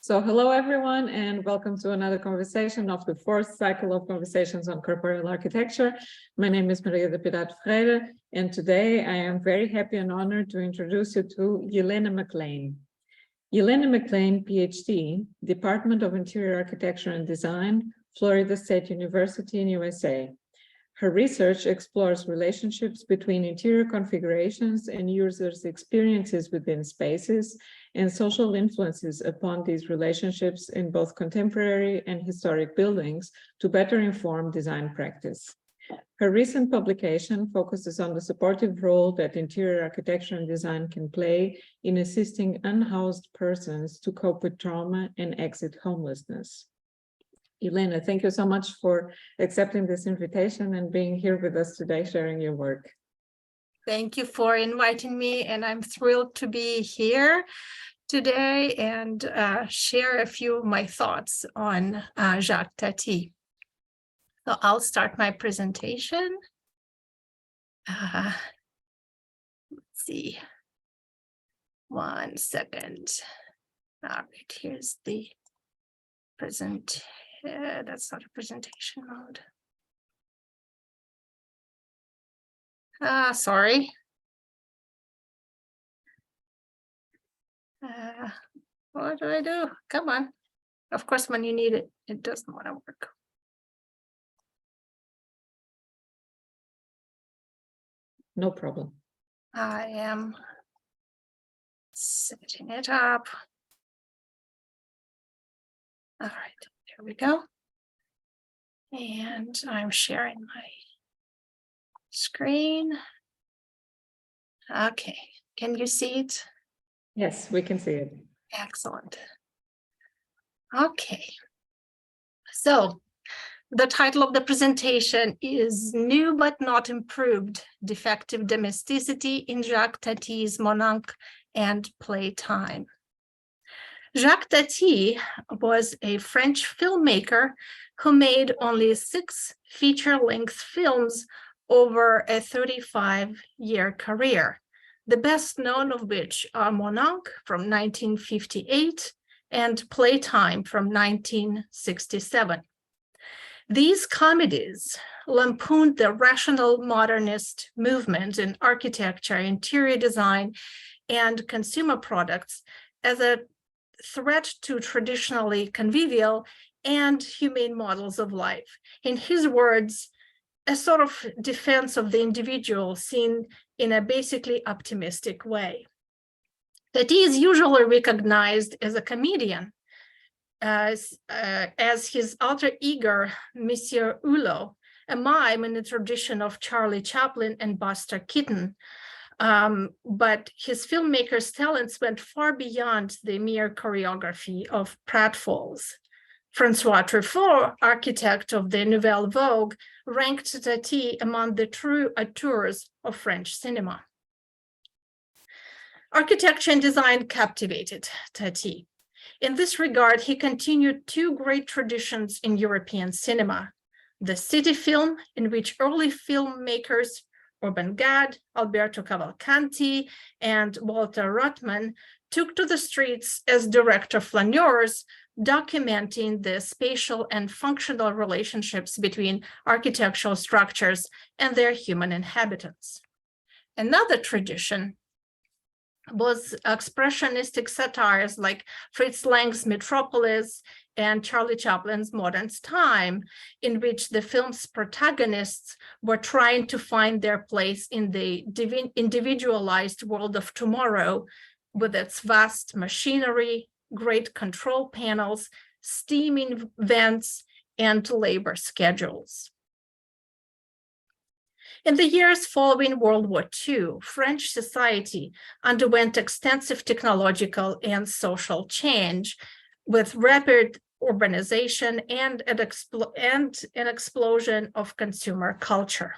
So hello, everyone, and welcome to another conversation of the fourth cycle of conversations on corporeal architecture. My name is Maria da Piedade Ferreira, and today I am very happy and honored to introduce you to Yelena McLane. Yelena McLane, PhD, Department of Interior Architecture and Design, Florida State University in USA. Her research explores relationships between interior configurations and users' experiences within spaces and social influences upon these relationships in both contemporary and historic buildings to better inform design practice. Her recent publication focuses on the supportive role that interior architecture and design can play in assisting unhoused persons to cope with trauma and exit homelessness. Yelena, thank you so much for accepting this invitation and being here with us today, sharing your work. Thank you for inviting me, and I'm thrilled to be here today and share a few of my thoughts on Jacques Tati. So I'll start my presentation. Let's see. 1 second. All right, here's the present. That's not a presentation mode. Sorry. What do I do? Come on. Of course, when you need it, it doesn't want to work. No problem. I am setting it up. All right, here we go. And I'm sharing my screen. Okay, can you see it? Yes, we can see it. Excellent. Okay, so the title of the presentation is New but Not Improved, Defective Domesticity in Jacques Tati's Monarch and Playtime. Jacques Tati was a French filmmaker who made only 6 feature-length films over a 35-year career, the best known of which are Monarch from 1958 and Playtime from 1967. These comedies lampooned the rational modernist movement in architecture, interior design, and consumer products as a threat to traditionally convivial and humane models of life. In his words, a sort of defense of the individual seen in a basically optimistic way. Tati is usually recognized as a comedian, as his alter ego, Monsieur Hulot, a mime in the tradition of Charlie Chaplin and Buster Keaton. But his filmmaker's talents went far beyond the mere choreography of pratfalls. Francois Truffaut, architect of the Nouvelle Vogue, ranked Tati among the true auteurs of French cinema. Architecture and design captivated Tati. In this regard, he continued 2 great traditions in European cinema: the city film, in which early filmmakers Urban Gad, Alberto Cavalcanti, and Walter Ruttmann took to the streets as director flaneurs, documenting the spatial and functional relationships between architectural structures and their human inhabitants. Another tradition was expressionistic satires like Fritz Lang's Metropolis and Charlie Chaplin's Modern Time, in which the film's protagonists were trying to find their place in the individualized world of tomorrow, with its vast machinery, great control panels, steaming vents, and labor schedules. In the years following World War II, French society underwent extensive technological and social change, with rapid urbanization and an explosion of consumer culture.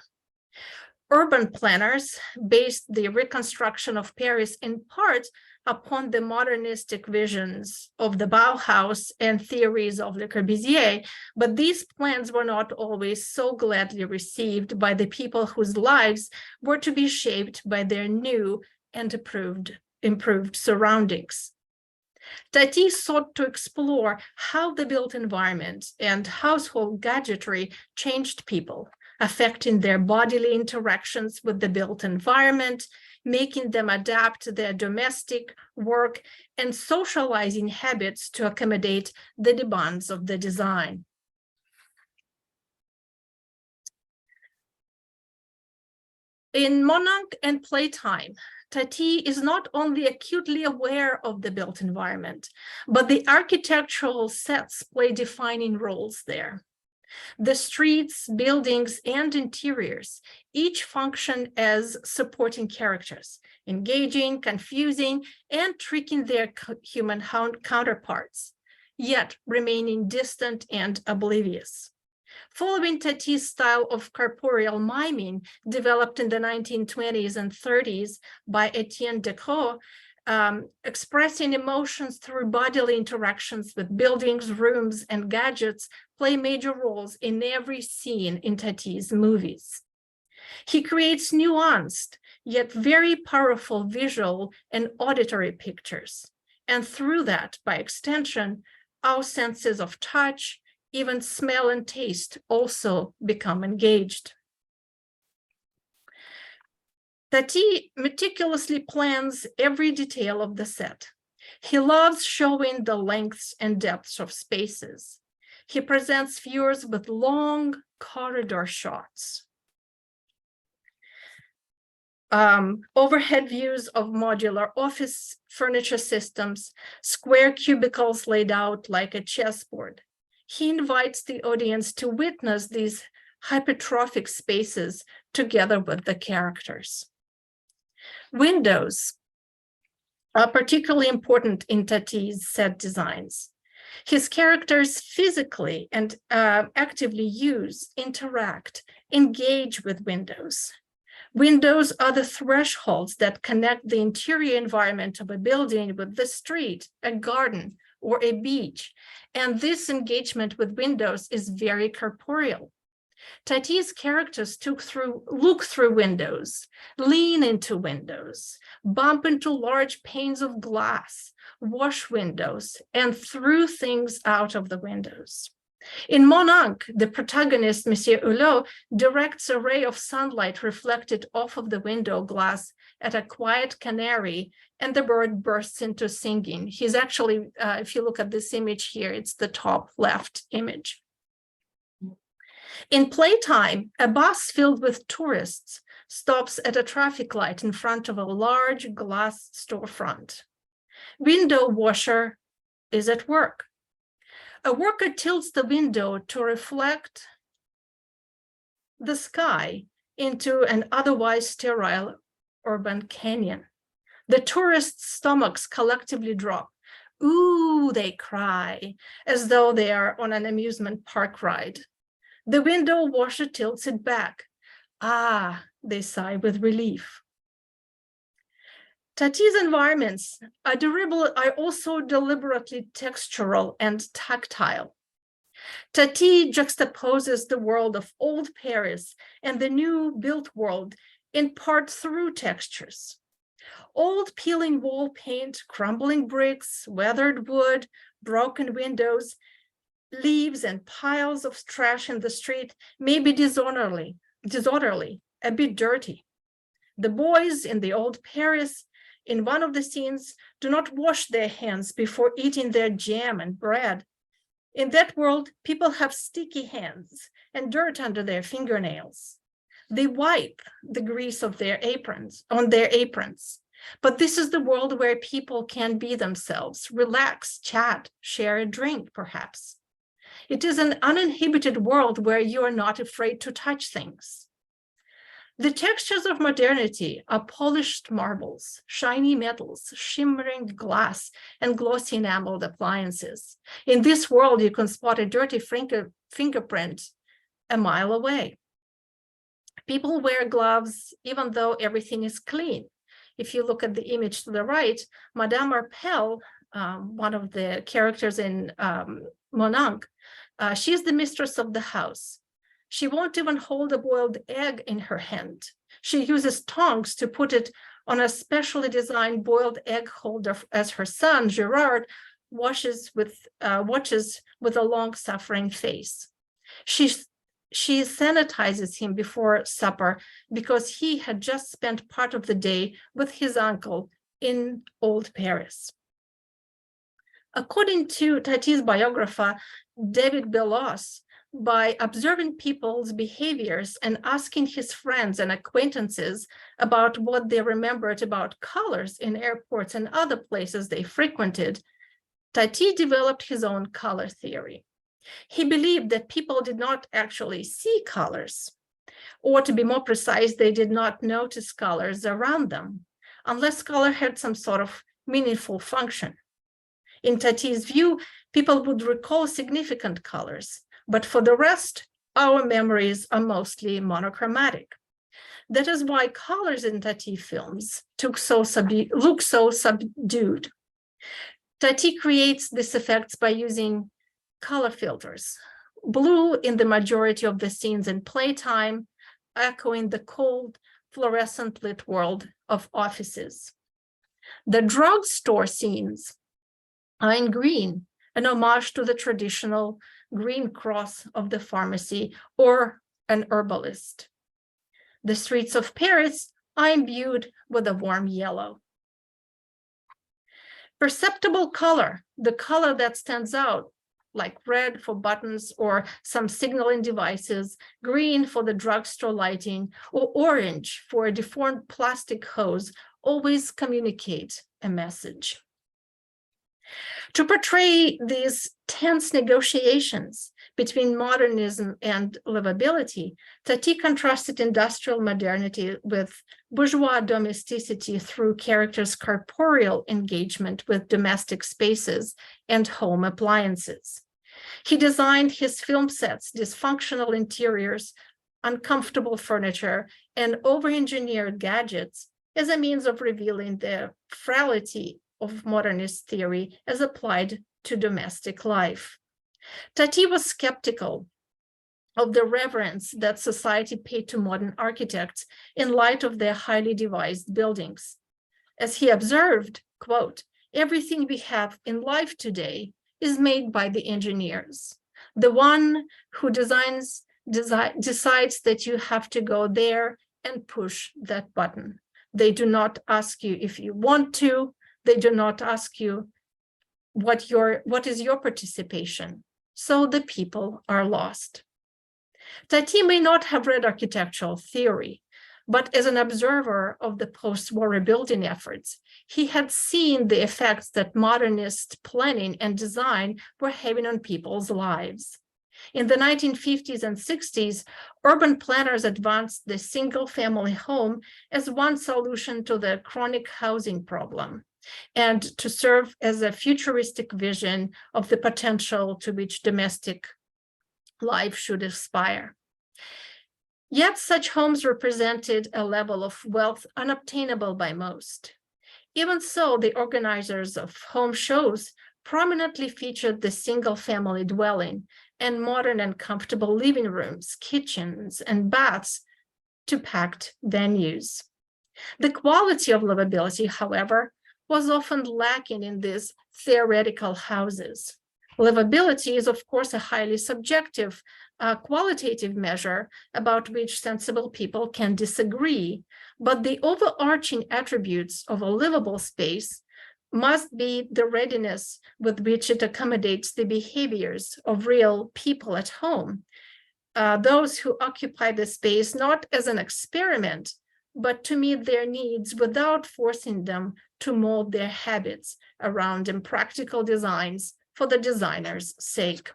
Urban planners based the reconstruction of Paris in part upon the modernistic visions of the Bauhaus and theories of Le Corbusier, but these plans were not always so gladly received by the people whose lives were to be shaped by their new and improved surroundings. Tati sought to explore how the built environment and household gadgetry changed people, affecting their bodily interactions with the built environment, making them adapt their domestic, work, and socializing habits to accommodate the demands of the design. In Monarch and Playtime, Tati is not only acutely aware of the built environment, but the architectural sets play defining roles there. The streets, buildings, and interiors each function as supporting characters, engaging, confusing, and tricking their human counterparts, yet remaining distant and oblivious. Following Tati's style of corporeal miming, developed in the 1920s and 30s by Etienne Decaux, expressing emotions through bodily interactions with buildings, rooms, and gadgets play major roles in every scene in Tati's movies. He creates nuanced, yet very powerful visual and auditory pictures. And through that, by extension, our senses of touch, even smell and taste also become engaged. Tati meticulously plans every detail of the set. He loves showing the lengths and depths of spaces. He presents viewers with long corridor shots, overhead views of modular office furniture systems, square cubicles laid out like a chessboard. He invites the audience to witness these hypertrophic spaces together with the characters. Windows are particularly important in Tati's set designs. His characters physically and actively use, interact, engage with windows. Windows are the thresholds that connect the interior environment of a building with the street, a garden, or a beach. And this engagement with windows is very corporeal. Tati's characters look through windows, lean into windows, bump into large panes of glass, wash windows, and threw things out of the windows. In Monarch, the protagonist, Monsieur Hulot, directs a ray of sunlight reflected off of the window glass at a quiet canary, and the bird bursts into singing. He's actually, if you look at this image here, it's the top left image. In Playtime, a bus filled with tourists stops at a traffic light in front of a large glass storefront. Window washer is at work. A worker tilts the window to reflect the sky into an otherwise sterile urban canyon. The tourists' stomachs collectively drop. Ooh, they cry, as though they are on an amusement park ride. The window washer tilts it back. Ah, they sigh with relief. Tati's environments are also deliberately textural and tactile. Tati juxtaposes the world of old Paris and the new built world in part through textures. Old peeling wall paint, crumbling bricks, weathered wood, broken windows, leaves and piles of trash in the street may be disorderly, a bit dirty. The boys in the old Paris, in one of the scenes, do not wash their hands before eating their jam and bread. In that world, people have sticky hands and dirt under their fingernails. They wipe the grease of their aprons on their aprons. But this is the world where people can be themselves, relax, chat, share a drink, perhaps. It is an uninhibited world where you are not afraid to touch things. The textures of modernity are polished marbles, shiny metals, shimmering glass, and glossy enameled appliances. In this world, you can spot a dirty fingerprint a mile away. People wear gloves even though everything is clean. If you look at the image to the right, Madame Marpel, one of the characters in Monarch, she is the mistress of the house. She won't even hold a boiled egg in her hand. She uses tongs to put it on a specially designed boiled egg holder as her son, Gerard, watches with a long-suffering face. She sanitizes him before supper because he had just spent part of the day with his uncle in Old Paris. According to Tati's biographer, David Bellos, by observing people's behaviors and asking his friends and acquaintances about what they remembered about colors in airports and other places they frequented, Tati developed his own color theory. He believed that people did not actually see colors, or to be more precise, they did not notice colors around them, unless color had some sort of meaningful function. In Tati's view, people would recall significant colors, but for the rest, our memories are mostly monochromatic. That is why colors in Tati films look so subdued. Tati creates these effects by using color filters. Blue in the majority of the scenes in Playtime, echoing the cold, fluorescent lit world of offices. The drugstore scenes are in green, an homage to the traditional green cross of the pharmacy or an herbalist. The streets of Paris are imbued with a warm yellow. Perceptible color, the color that stands out, like red for buttons or some signaling devices, green for the drugstore lighting, or orange for a deformed plastic hose, always communicate a message. To portray these tense negotiations between modernism and livability, Tati contrasted industrial modernity with bourgeois domesticity through characters' corporeal engagement with domestic spaces and home appliances. He designed his film sets, dysfunctional interiors, uncomfortable furniture, and over-engineered gadgets as a means of revealing the frailty of modernist theory as applied to domestic life. Tati was skeptical of the reverence that society paid to modern architects in light of their highly devised buildings. As he observed, quote, "Everything we have in life today is made by the engineers. The one who decides that you have to go there and push that button. They do not ask you if you want to. They do not ask you what is your participation. So the people are lost." Tati may not have read architectural theory, but as an observer of the post-war rebuilding efforts, he had seen the effects that modernist planning and design were having on people's lives. In the 1950s and 60s, urban planners advanced the single-family home as one solution to the chronic housing problem, and to serve as a futuristic vision of the potential to which domestic life should aspire. Yet such homes represented a level of wealth unobtainable by most. Even so, the organizers of home shows prominently featured the single-family dwelling and modern and comfortable living rooms, kitchens, and baths to packed venues. The quality of livability, however, was often lacking in these theoretical houses. Livability is, of course, a highly subjective, qualitative measure about which sensible people can disagree, but the overarching attributes of a livable space must be the readiness with which it accommodates the behaviors of real people at home, those who occupy the space not as an experiment, but to meet their needs without forcing them to mold their habits around impractical designs for the designer's sake.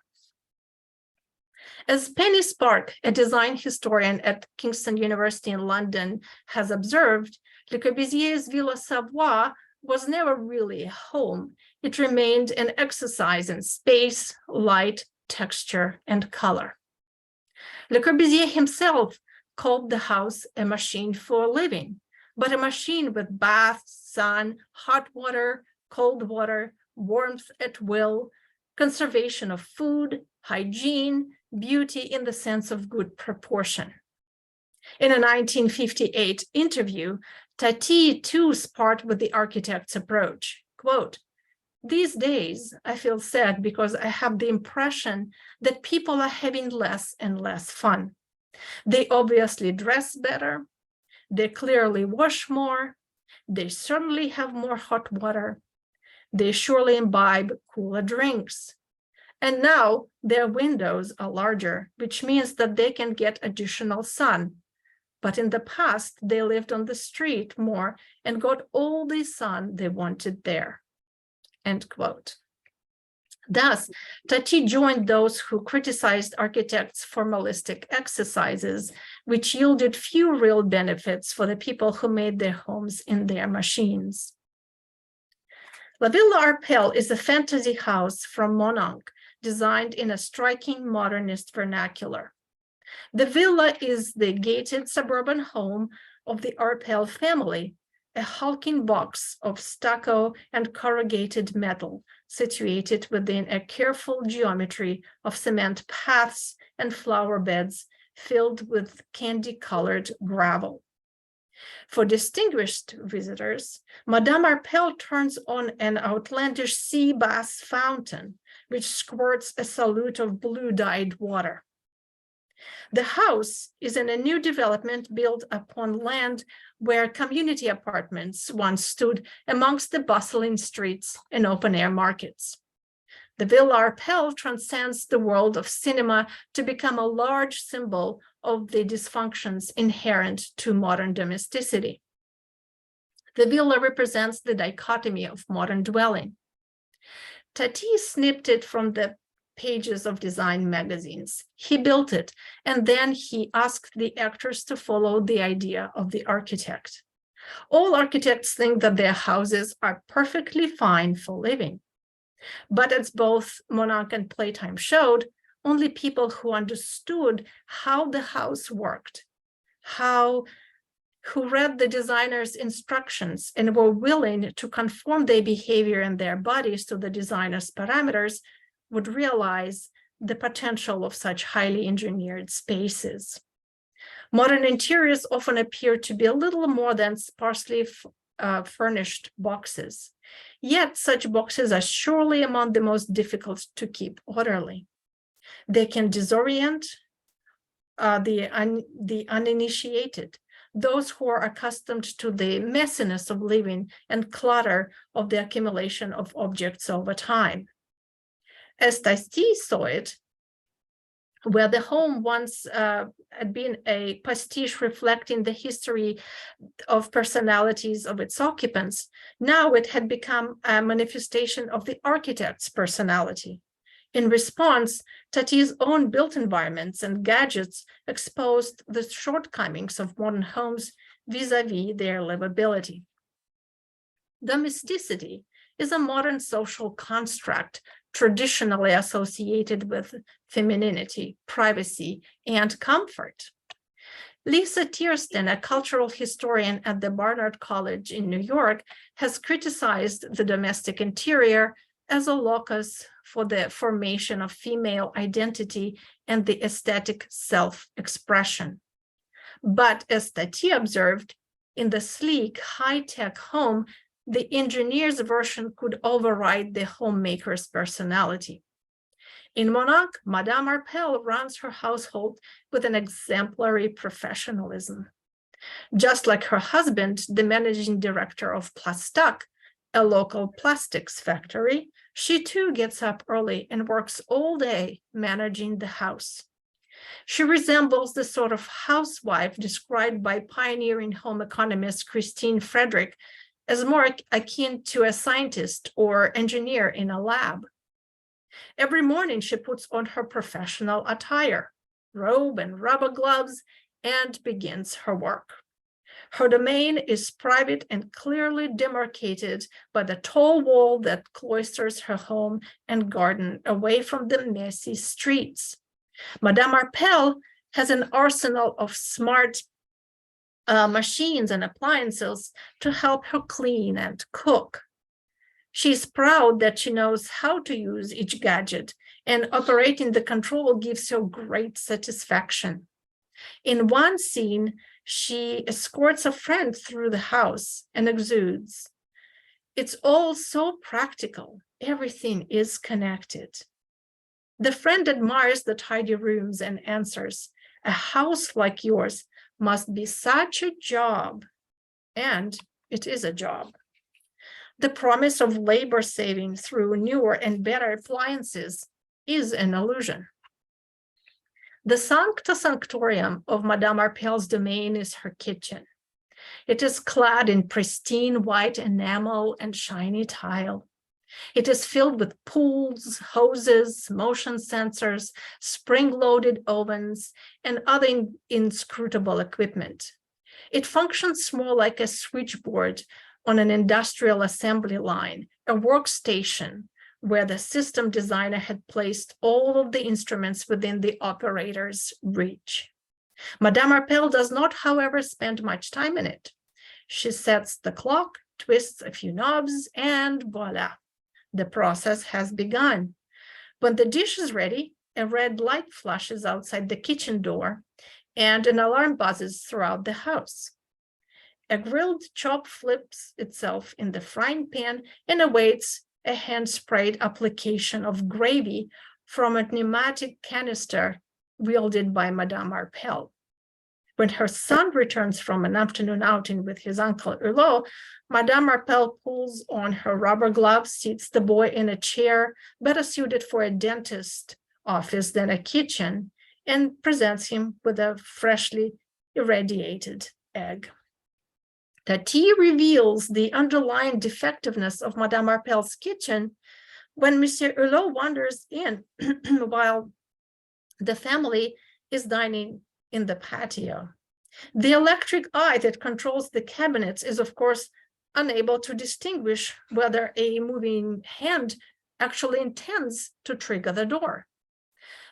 As Penny Spark, a design historian at Kingston University in London, has observed, Le Corbusier's Villa Savoie was never really a home. It remained an exercise in space, light, texture, and color. Le Corbusier himself called the house a machine for living, but a machine with bath, sun, hot water, cold water, warmth at will, conservation of food, hygiene, beauty in the sense of good proportion. In a 1958 interview, Tati too sparred with the architect's approach. Quote, "These days, I feel sad because I have the impression that people are having less and less fun. They obviously dress better. They clearly wash more. They certainly have more hot water. They surely imbibe cooler drinks. And now their windows are larger, which means that they can get additional sun. But in the past, they lived on the street more and got all the sun they wanted there." End quote. Thus, Tati joined those who criticized architects' formalistic exercises, which yielded few real benefits for the people who made their homes in their machines. La Villa Arpels is a fantasy house from Monarch, designed in a striking modernist vernacular. The villa is the gated suburban home of the Arpels family, a hulking box of stucco and corrugated metal situated within a careful geometry of cement paths and flower beds filled with candy-colored gravel. For distinguished visitors, Madame Arpels turns on an outlandish sea bass fountain, which squirts a salute of blue-dyed water. The house is in a new development built upon land where community apartments once stood amongst the bustling streets and open-air markets. The Villa Arpels transcends the world of cinema to become a large symbol of the dysfunctions inherent to modern domesticity. The villa represents the dichotomy of modern dwelling. Tati snipped it from the pages of design magazines. He built it, and then he asked the actors to follow the idea of the architect. All architects think that their houses are perfectly fine for living. But as both Monarch and Playtime showed, only people who understood how the house worked, who read the designer's instructions and were willing to conform their behavior and their bodies to the designer's parameters, would realize the potential of such highly engineered spaces. Modern interiors often appear to be a little more than sparsely furnished boxes. Yet such boxes are surely among the most difficult to keep orderly. They can disorient the uninitiated, those who are accustomed to the messiness of living and clutter of the accumulation of objects over time. As Tati saw it, where the home once had been a pastiche reflecting the history of personalities of its occupants, now it had become a manifestation of the architect's personality. In response, Tati's own built environments and gadgets exposed the shortcomings of modern homes vis-a-vis their livability. Domesticity is a modern social construct traditionally associated with femininity, privacy, and comfort. Lisa Tiersten, a cultural historian at the Barnard College in New York, has criticized the domestic interior as a locus for the formation of female identity and the aesthetic self-expression. But as Tati observed, in the sleek, high-tech home, the engineer's version could override the homemaker's personality. In Monarch, Madame Arpels runs her household with an exemplary professionalism. Just like her husband, the managing director of Plastoc, a local plastics factory, she too gets up early and works all day managing the house. She resembles the sort of housewife described by pioneering home economist Christine Frederick as more akin to a scientist or engineer in a lab. Every morning, she puts on her professional attire, robe and rubber gloves, and begins her work. Her domain is private and clearly demarcated by the tall wall that cloisters her home and garden away from the messy streets. Madame Arpels has an arsenal of smart machines and appliances to help her clean and cook. She's proud that she knows how to use each gadget, and operating the control gives her great satisfaction. In one scene, she escorts a friend through the house and exudes, "It's all so practical. Everything is connected." The friend admires the tidy rooms and answers, "A house like yours must be such a job." And it is a job. The promise of labor saving through newer and better appliances is an illusion. The sancta sanctorum of Madame Arpel's domain is her kitchen. It is clad in pristine white enamel and shiny tile. It is filled with pools, hoses, motion sensors, spring-loaded ovens, and other inscrutable equipment. It functions more like a switchboard on an industrial assembly line, a workstation where the system designer had placed all of the instruments within the operator's reach. Madame Arpel does not, however, spend much time in it. She sets the clock, twists a few knobs, and voila, the process has begun. When the dish is ready, a red light flashes outside the kitchen door, and an alarm buzzes throughout the house. A grilled chop flips itself in the frying pan and awaits a hand-sprayed application of gravy from a pneumatic canister wielded by Madame Arpel. When her son returns from an afternoon outing with his uncle Hulot, Madame Arpel pulls on her rubber gloves, seats the boy in a chair better suited for a dentist office than a kitchen, and presents him with a freshly irradiated egg. Tati reveals the underlying defectiveness of Madame Arpel's kitchen when Monsieur Hulot wanders in while the family is dining in the patio. The electric eye that controls the cabinets is, of course, unable to distinguish whether a moving hand actually intends to trigger the door.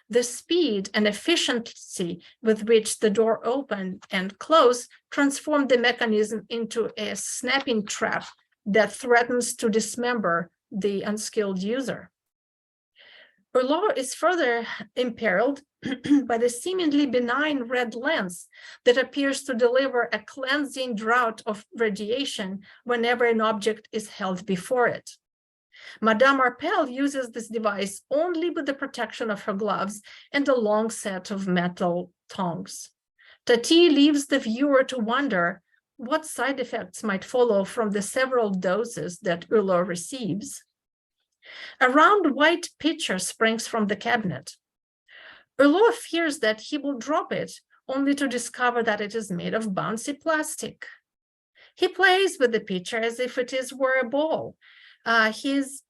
The speed and efficiency with which the door opened and closed transformed the mechanism into a snapping trap that threatens to dismember the unskilled user. Hulot is further imperiled by the seemingly benign red lens that appears to deliver a cleansing draught of radiation whenever an object is held before it. Madame Arpel uses this device only with the protection of her gloves and a long set of metal tongs. Tati leaves the viewer to wonder what side effects might follow from the several doses that Hulot receives. A round white pitcher springs from the cabinet. Hulot fears that he will drop it, only to discover that it is made of bouncy plastic. He plays with the pitcher as if it were a ball. He's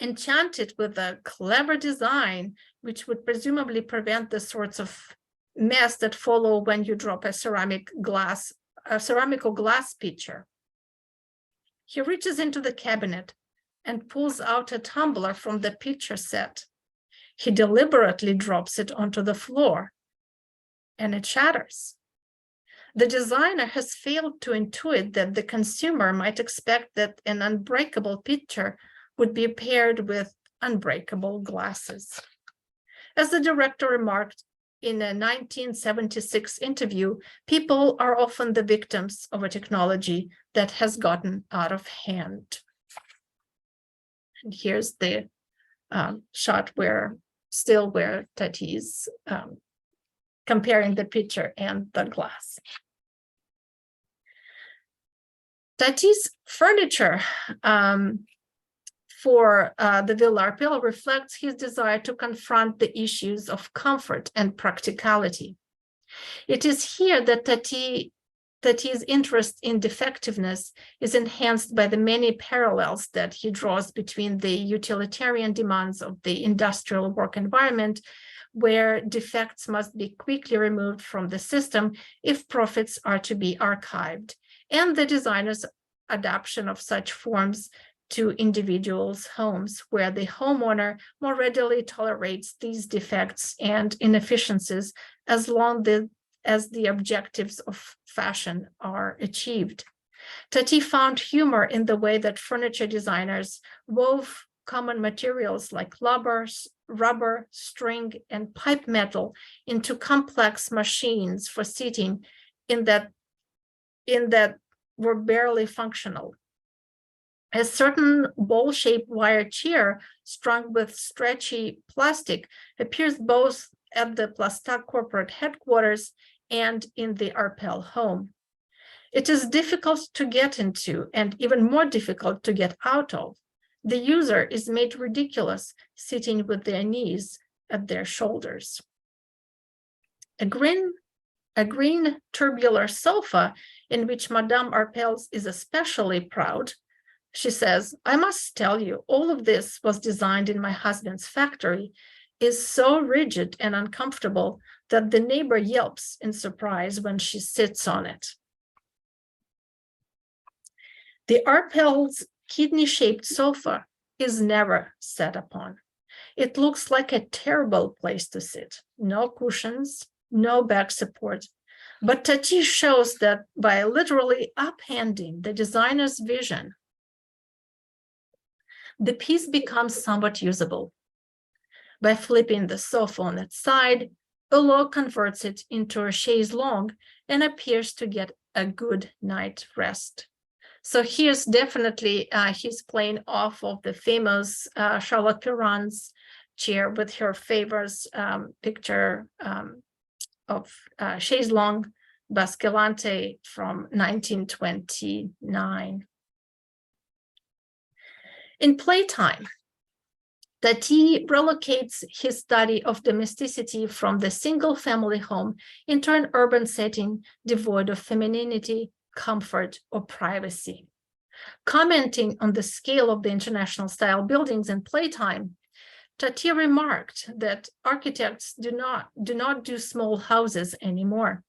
enchanted with a clever design, which would presumably prevent the sorts of mess that follow when you drop a ceramical glass pitcher. He reaches into the cabinet and pulls out a tumbler from the pitcher set. He deliberately drops it onto the floor, and it shatters. The designer has failed to intuit that the consumer might expect that an unbreakable pitcher would be paired with unbreakable glasses. As the director remarked in a 1976 interview, people are often the victims of a technology that has gotten out of hand. And here's the shot where Tati's comparing the pitcher and the glass. Tati's furniture for the Villa Arpel reflects his desire to confront the issues of comfort and practicality. It is here that Tati's interest in defectiveness is enhanced by the many parallels that he draws between the utilitarian demands of the industrial work environment, where defects must be quickly removed from the system if profits are to be archived, and the designer's adoption of such forms to individuals' homes, where the homeowner more readily tolerates these defects and inefficiencies as long as the objectives of fashion are achieved. Tati found humor in the way that furniture designers wove common materials like rubber, string, and pipe metal into complex machines for seating in that were barely functional. A certain bowl-shaped wire chair strung with stretchy plastic appears both at the Plastak corporate headquarters and in the Arpel home. It is difficult to get into and even more difficult to get out of. The user is made ridiculous sitting with their knees at their shoulders. A green tubular sofa, in which Madame Arpels is especially proud, she says, "I must tell you, all of this was designed in my husband's factory, is so rigid and uncomfortable that the neighbor yelps in surprise when she sits on it." The Arpels' kidney-shaped sofa is never sat upon. It looks like a terrible place to sit. No cushions, no back support. But Tati shows that by literally upending the designer's vision, the piece becomes somewhat usable. By flipping the sofa on its side, Hulot converts it into a chaise longue and appears to get a good night rest. So here's definitely, he's playing off of the famous Charlotte Perron's chair with her famous picture of chaise longue Basculante from 1929. In playtime, Tati relocates his study of domesticity from the single-family home into an urban setting devoid of femininity, comfort, or privacy. Commenting on the scale of the international style buildings in playtime, Tati remarked that architects do not do small houses anymore.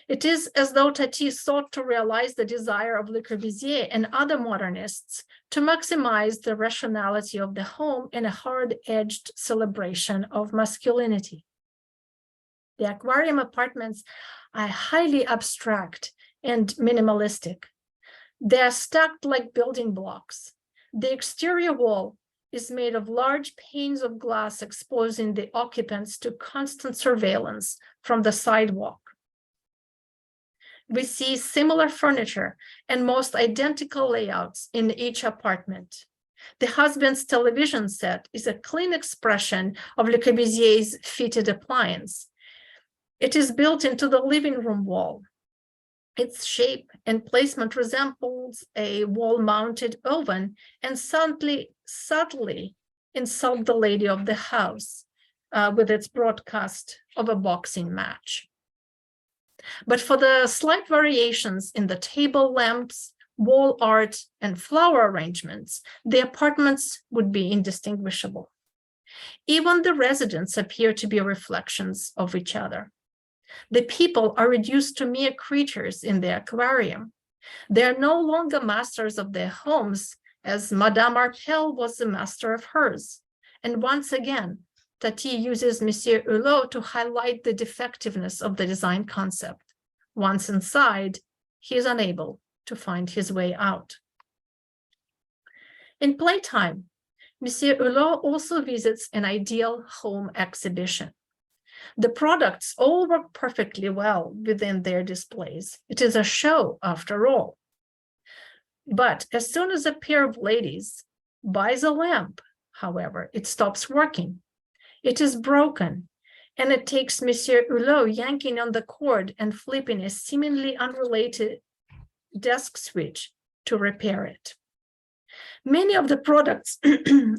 It is as though Tati sought to realize the desire of Le Corbusier and other modernists to maximize the rationality of the home in a hard-edged celebration of masculinity. The aquarium apartments are highly abstract and minimalistic. They are stacked like building blocks. The exterior wall is made of large panes of glass exposing the occupants to constant surveillance from the sidewalk. We see similar furniture and most identical layouts in each apartment. The husband's television set is a clean expression of Le Corbusier's fitted appliance. It is built into the living room wall. Its shape and placement resembles a wall-mounted oven and subtly insult the lady of the house with its broadcast of a boxing match. But for the slight variations in the table lamps, wall art, and flower arrangements, the apartments would be indistinguishable. Even the residents appear to be reflections of each other. The people are reduced to mere creatures in the aquarium. They are no longer masters of their homes, as Madame Arpel was the master of hers. And once again, Tati uses Monsieur Hulot to highlight the defectiveness of the design concept. Once inside, he is unable to find his way out. In playtime, Monsieur Hulot also visits an ideal home exhibition. The products all work perfectly well within their displays. It is a show, after all. But as soon as a pair of ladies buys a lamp, however, it stops working. It is broken, and it takes Monsieur Hulot yanking on the cord and flipping a seemingly unrelated desk switch to repair it. Many of the products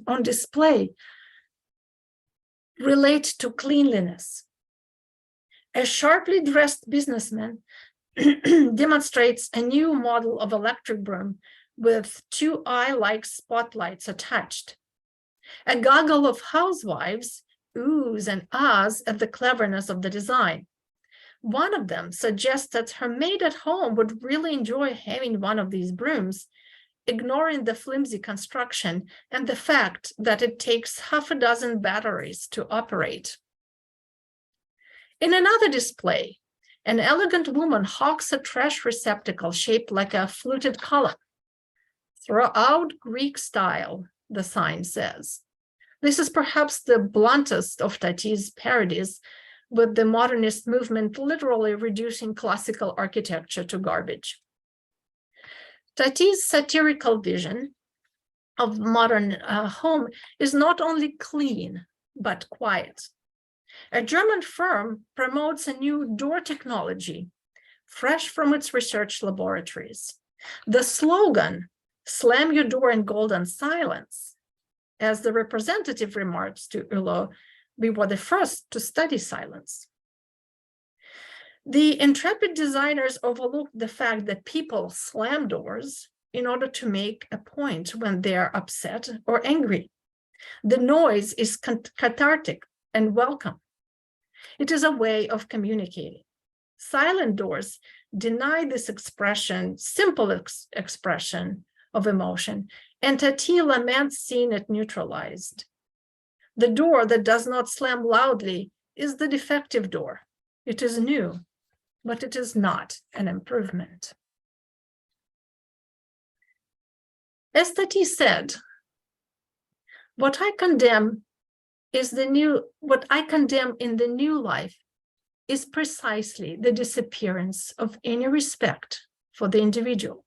on display relate to cleanliness. A sharply dressed businessman demonstrates a new model of electric broom with two eye-like spotlights attached. A gaggle of housewives oohs and ahs at the cleverness of the design. One of them suggests that her maid at home would really enjoy having one of these brooms, ignoring the flimsy construction and the fact that it takes half a dozen batteries to operate. In another display, an elegant woman hawks a trash receptacle shaped like a fluted column. Throughout Greek style, the sign says. This is perhaps the bluntest of Tati's parodies, with the modernist movement literally reducing classical architecture to garbage. Tati's satirical vision of modern home is not only clean, but quiet. A German firm promotes a new door technology, fresh from its research laboratories. The slogan, "Slam your door in golden silence," as the representative remarks to Hulot, "We were the first to study silence." The intrepid designers overlooked the fact that people slam doors in order to make a point when they're upset or angry. The noise is cathartic and welcome. It is a way of communicating. Silent doors deny this expression, simple expression of emotion, and Tati laments seeing it neutralized. The door that does not slam loudly is the defective door. It is new, but it is not an improvement. As Tati said, what I condemn in the new life is precisely the disappearance of any respect for the individual.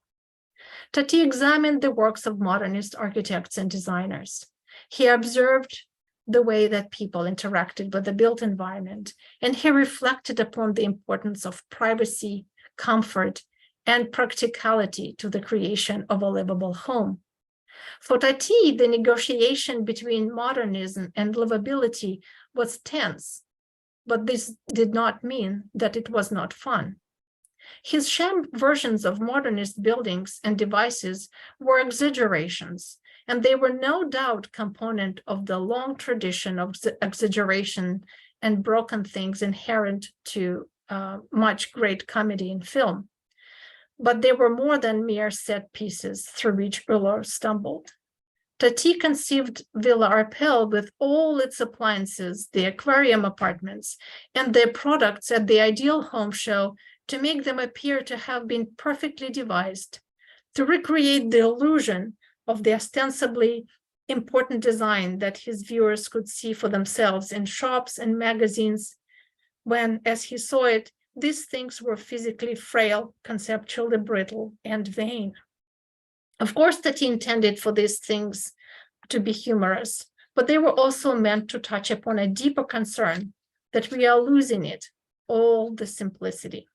Tati examined the works of modernist architects and designers. He observed the way that people interacted with the built environment, and he reflected upon the importance of privacy, comfort, and practicality to the creation of a livable home. For Tati, the negotiation between modernism and livability was tense, but this did not mean that it was not fun. His sham versions of modernist buildings and devices were exaggerations, and they were no doubt component of the long tradition of exaggeration and broken things inherent to much great comedy in film. But they were more than mere set pieces through which Hulot stumbled. Tati conceived Villa Arpels with all its appliances, the aquarium apartments, and their products at the ideal home show to make them appear to have been perfectly devised, to recreate the illusion of the ostensibly important design that his viewers could see for themselves in shops and magazines, when, as he saw it, these things were physically frail, conceptually brittle, and vain. Of course, Tati intended for these things to be humorous, but they were also meant to touch upon a deeper concern that we are losing it, all the simplicity.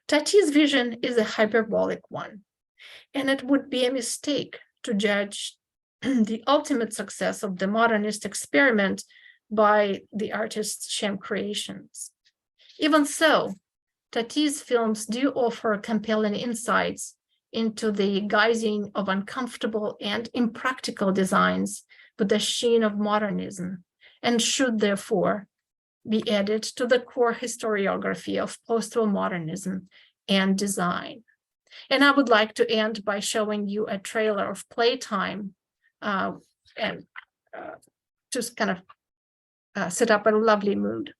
Tati's vision is a hyperbolic one, and it would be a mistake to judge the ultimate success of the modernist experiment by the artist's sham creations. Even so, Tati's films do offer compelling insights into the guising of uncomfortable and impractical designs with the sheen of modernism, and should therefore be added to the core historiography of post-war modernism and design. And I would like to end by showing you a trailer of Playtime and just kind of set up a lovely mood.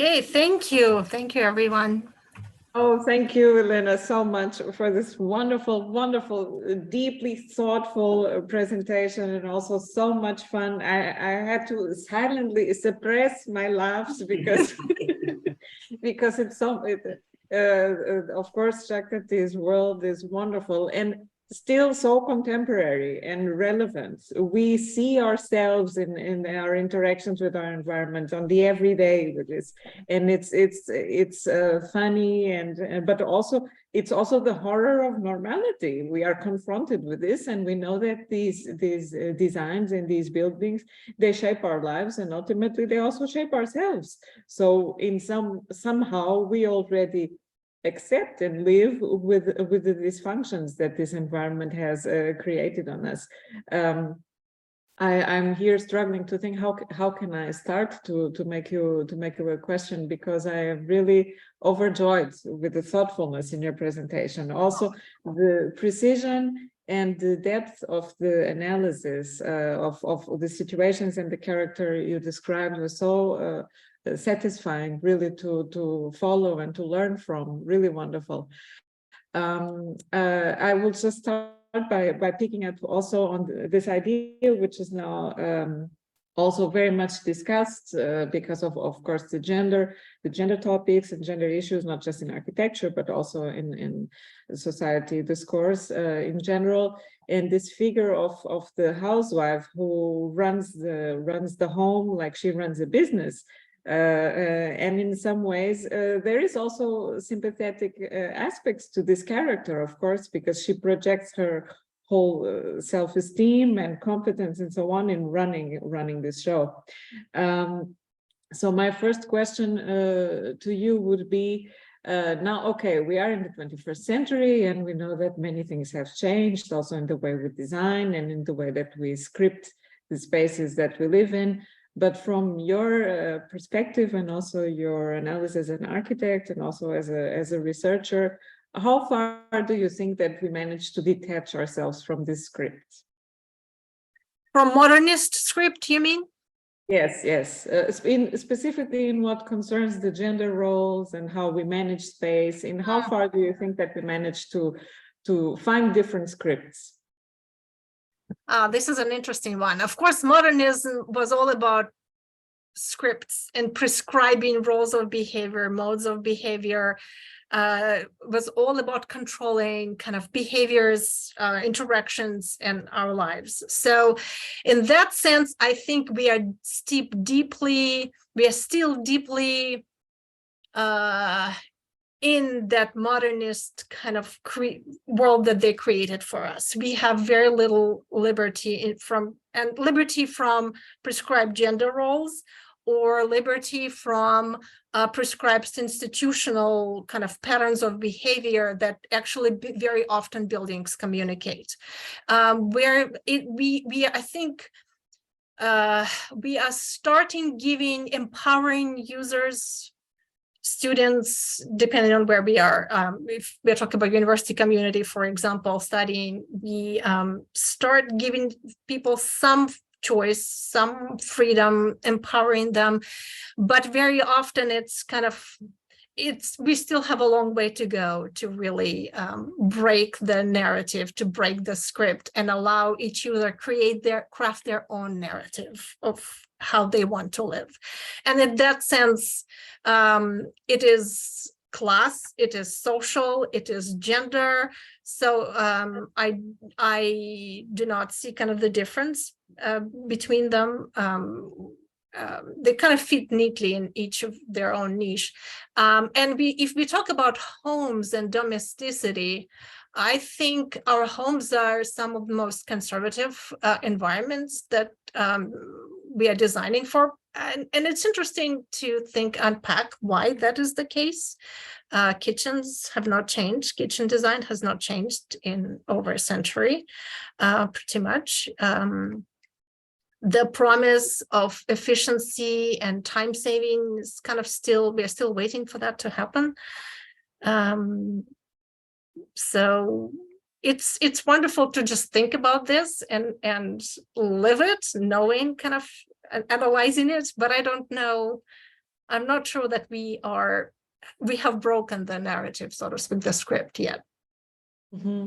Okay, thank you. Thank you, everyone. Oh, thank you, Yelena, so much for this wonderful, wonderful, deeply thoughtful presentation, and also so much fun. I had to silently suppress my laughs because because it's so. Of course, Jacques Tati's world is wonderful and still so contemporary and relevant. We see ourselves in our interactions with our environment on the everyday with this, and it's funny and but also it's also the horror of normality. We are confronted with this, and we know that these designs in these buildings, they shape our lives, and ultimately they also shape ourselves. So in somehow we already accept and live with the dysfunctions that this environment has created on us. I'm here struggling to think how can I start to make you a question, because I am really overjoyed with the thoughtfulness in your presentation. Also, the precision and the depth of the analysis of the situations and the character you described was so satisfying, really, to follow and to learn from. Really wonderful. I will just start by picking up also on this idea, which is now also very much discussed because of course, the gender topics and gender issues, not just in architecture, but also in society discourse in general. And this figure of the housewife who runs the home like she runs a business. And in some ways, there is also sympathetic aspects to this character, of course, because she projects her whole self-esteem and competence and so on in running this show. So my first question to you would be, now, okay, we are in the 21st century, and we know that many things have changed, also in the way we design and in the way that we script the spaces that we live in. But from your perspective, and also your analysis as an architect and also as a researcher, how far do you think that we managed to detach ourselves from this script? From modernist script, you mean? Yes. Specifically in what concerns the gender roles and how we manage space, in how far do you think that we managed to find different scripts? This is an interesting one. Of course, modernism was all about scripts and prescribing roles of behavior, modes of behavior, was all about controlling kind of behaviors, interactions in our lives. So in that sense, I think we are still deeply in that modernist kind of world that they created for us. We have very little liberty from prescribed gender roles, or liberty from prescribed institutional kind of patterns of behavior that actually very often buildings communicate. I think we are starting empowering users, students, depending on where we are. If we're talking about university community, for example, studying, we start giving people some choice, some freedom, empowering them, but very often we still have a long way to go to really break the narrative, to break the script, and allow each user craft their own narrative of how they want to live. And in that sense, it is class, it is social, it is gender. So I do not see kind of the difference between them. They kind of fit neatly in each of their own niche. And if we talk about homes and domesticity, I think our homes are some of the most conservative environments that we are designing for. And it's interesting to unpack why that is the case. Kitchens have not changed. Kitchen design has not changed in over a century, pretty much. The promise of efficiency and time saving is kind of we're still waiting for that to happen. So it's wonderful to just think about this and live it, knowing kind of analyzing it, but I don't know I'm not sure that we have broken the narrative, so to speak, the script yet. Mm-hmm.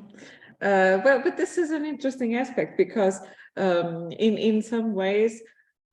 Well, but this is an interesting aspect because in some ways,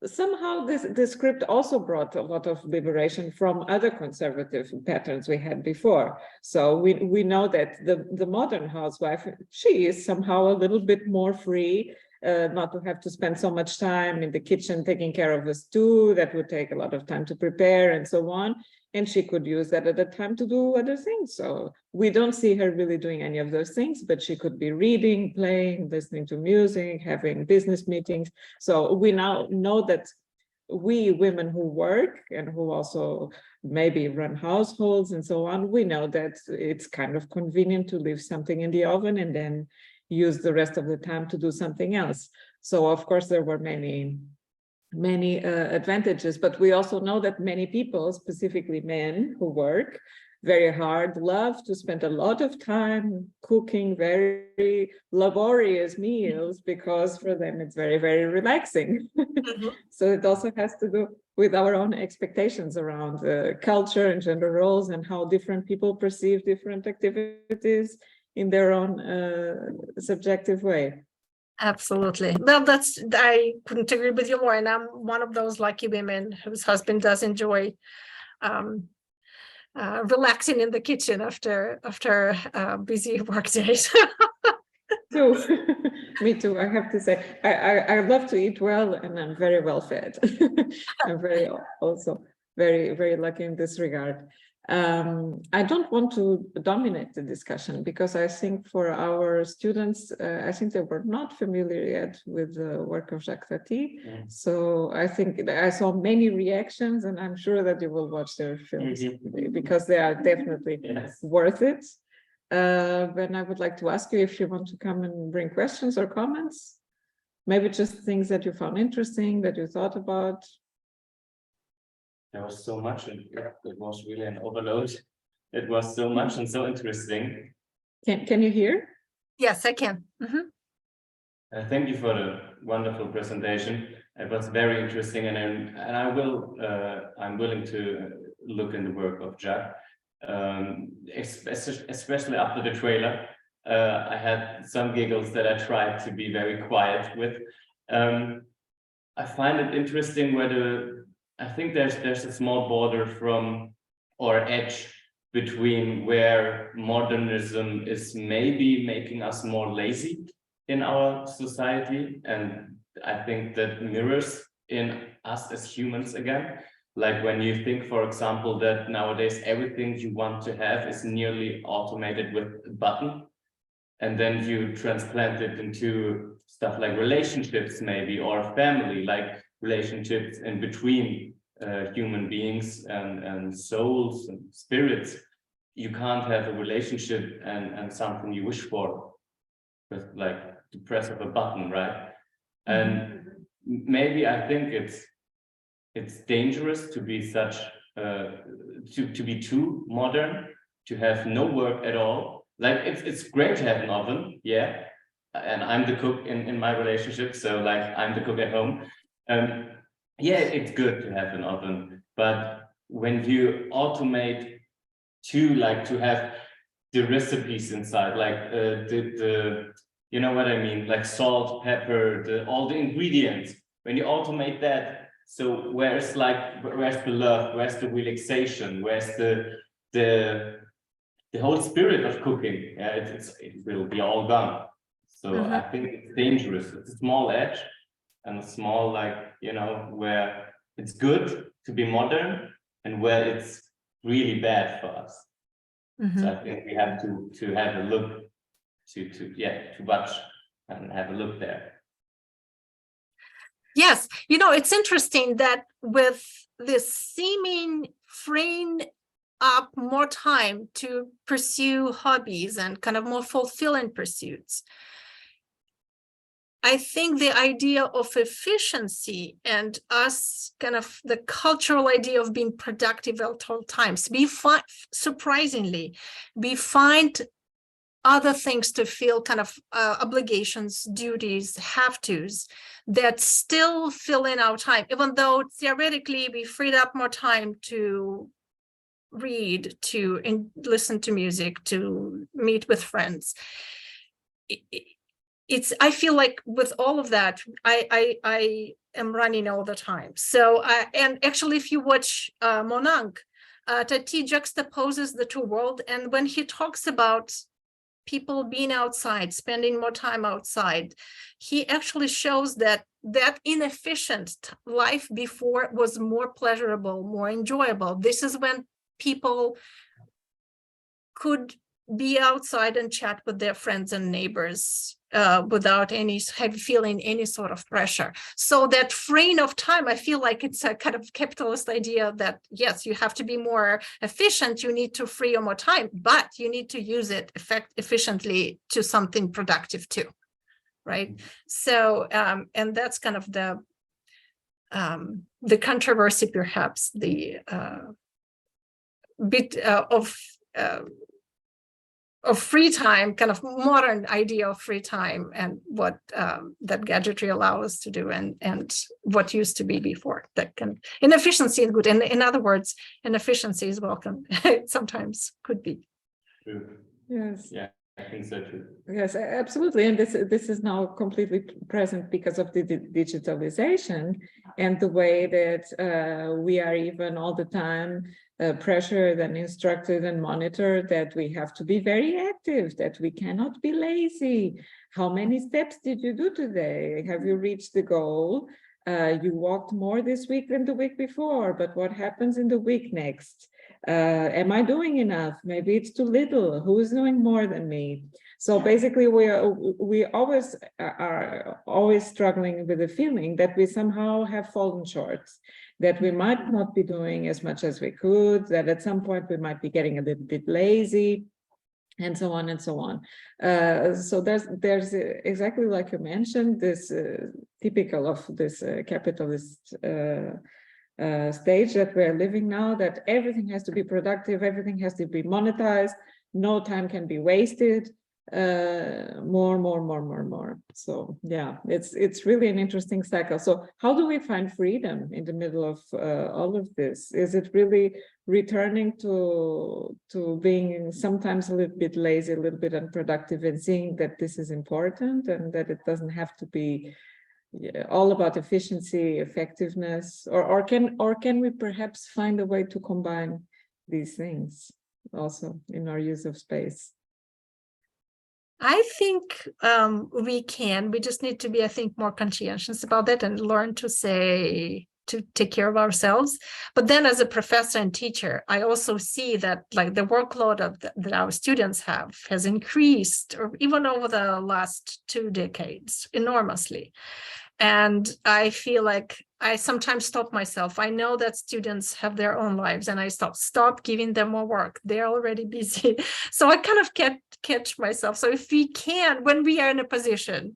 somehow the script also brought a lot of liberation from other conservative patterns we had before. So we know that the modern housewife, she is somehow a little bit more free, not to have to spend so much time in the kitchen taking care of a stew that would take a lot of time to prepare and so on. And she could use that at the time to do other things. So we don't see her really doing any of those things, but she could be reading, playing, listening to music, having business meetings. So we now know that we women who work and who also maybe run households and so on, we know that it's kind of convenient to leave something in the oven and then use the rest of the time to do something else. So of course there were many advantages, but we also know that many people, specifically men who work very hard, love to spend a lot of time cooking very laborious meals because for them it's very, very relaxing. Mm-hmm. So it also has to do with our own expectations around culture and gender roles and how different people perceive different activities in their own subjective way. Absolutely. Well, I couldn't agree with you more. And I'm one of those lucky women whose husband does enjoy relaxing in the kitchen after busy work days. Too. Me too. I have to say, I love to eat well, and I'm very well fed. I'm also very, very lucky in this regard. I don't want to dominate the discussion because I think for our students, I think they were not familiar yet with the work of Jacques Tati. Yeah. So I think I saw many reactions, and I'm sure that you will watch their films because they are definitely worth it. But I would like to ask you if you want to come and bring questions or comments, maybe just things that you found interesting, that you thought about. There was so much, and it was really an overload. It was so much and so interesting. Can you hear? Yes, I can. Mm-hmm. Thank you for the wonderful presentation. It was very interesting, and I'm willing to look in the work of Jacques, especially after the trailer. I had some giggles that I tried to be very quiet with. I find it interesting whether I think there's a small border from or edge between where modernism is maybe making us more lazy in our society, and I think that mirrors in us as humans again. Like when you think, for example, that nowadays everything you want to have is nearly automated with a button, and then you transplant it into stuff like relationships maybe, or family, like relationships in between human beings and souls and spirits. You can't have a relationship and something you wish for with like the press of a button, right? And maybe I think it's dangerous to be such to be too modern, to have no work at all. Like it's great to have an oven, yeah, and I'm the cook in my relationship, so like I'm the cook at home. Yeah, it's good to have an oven, but when you automate to have the recipes inside, like the you know what I mean, like salt, pepper, all the ingredients, when you automate that, so where's the love, where's the relaxation, where's the whole spirit of cooking? Yeah, it will be all gone. So I think it's dangerous. It's a small edge and a small, like, you know, where it's good to be modern and where it's really bad for us. So I think we have to have a look to watch and have a look there. Yes, you know, it's interesting that with this seeming freeing up more time to pursue hobbies and kind of more fulfilling pursuits, I think the idea of efficiency and us kind of the cultural idea of being productive at all times, surprisingly, we find other things to feel kind of obligations, duties, have-tos that still fill in our time, even though theoretically we freed up more time to read, to listen to music, to meet with friends. I feel like with all of that, I am running all the time. So, and actually, if you watch Monank, Tati juxtaposes the two worlds, and when he talks about people being outside, spending more time outside, he actually shows that inefficient life before was more pleasurable, more enjoyable. This is when people could be outside and chat with their friends and neighbors without feeling any sort of pressure. So that freeing of time, I feel like it's a kind of capitalist idea that, yes, you have to be more efficient, you need to free more time, but you need to use it efficiently to something productive too, right? So, and that's kind of the controversy, perhaps, the bit of free time, kind of modern idea of free time, and what that gadgetry allows us to do, and what used to be before. That can, inefficiency is good, and in other words, inefficiency is welcome. It sometimes could be. True. Yes. Yeah, I think so too. Yes, absolutely. And this is now completely present because of the digitalization and the way that we are even all the time pressured and instructed and monitored that we have to be very active, that we cannot be lazy. How many steps did you do today? Have you reached the goal? You walked more this week than the week before, but what happens in the week next? Am I doing enough? Maybe it's too little. Who is doing more than me? So basically, we always are always struggling with the feeling that we somehow have fallen short, that we might not be doing as much as we could, that at some point we might be getting a little bit lazy, and so on and so on. So there's exactly like you mentioned, this typical of this capitalist stage that we're living now, that everything has to be productive, everything has to be monetized, no time can be wasted, more. So yeah, it's really an interesting cycle. So how do we find freedom in the middle of all of this? Is it really returning to being sometimes a little bit lazy, a little bit unproductive, and seeing that this is important and that it doesn't have to be all about efficiency, effectiveness, or can we perhaps find a way to combine these things also in our use of space? I think we can. We just need to be, I think, more conscientious about that and learn to take care of ourselves. But then as a professor and teacher, I also see that like the workload that our students have has increased, or even over the last 2 decades, enormously. And I feel like I sometimes stop myself. I know that students have their own lives, and I stop giving them more work. They're already busy. So I kind of catch myself. So if we can, when we are in a position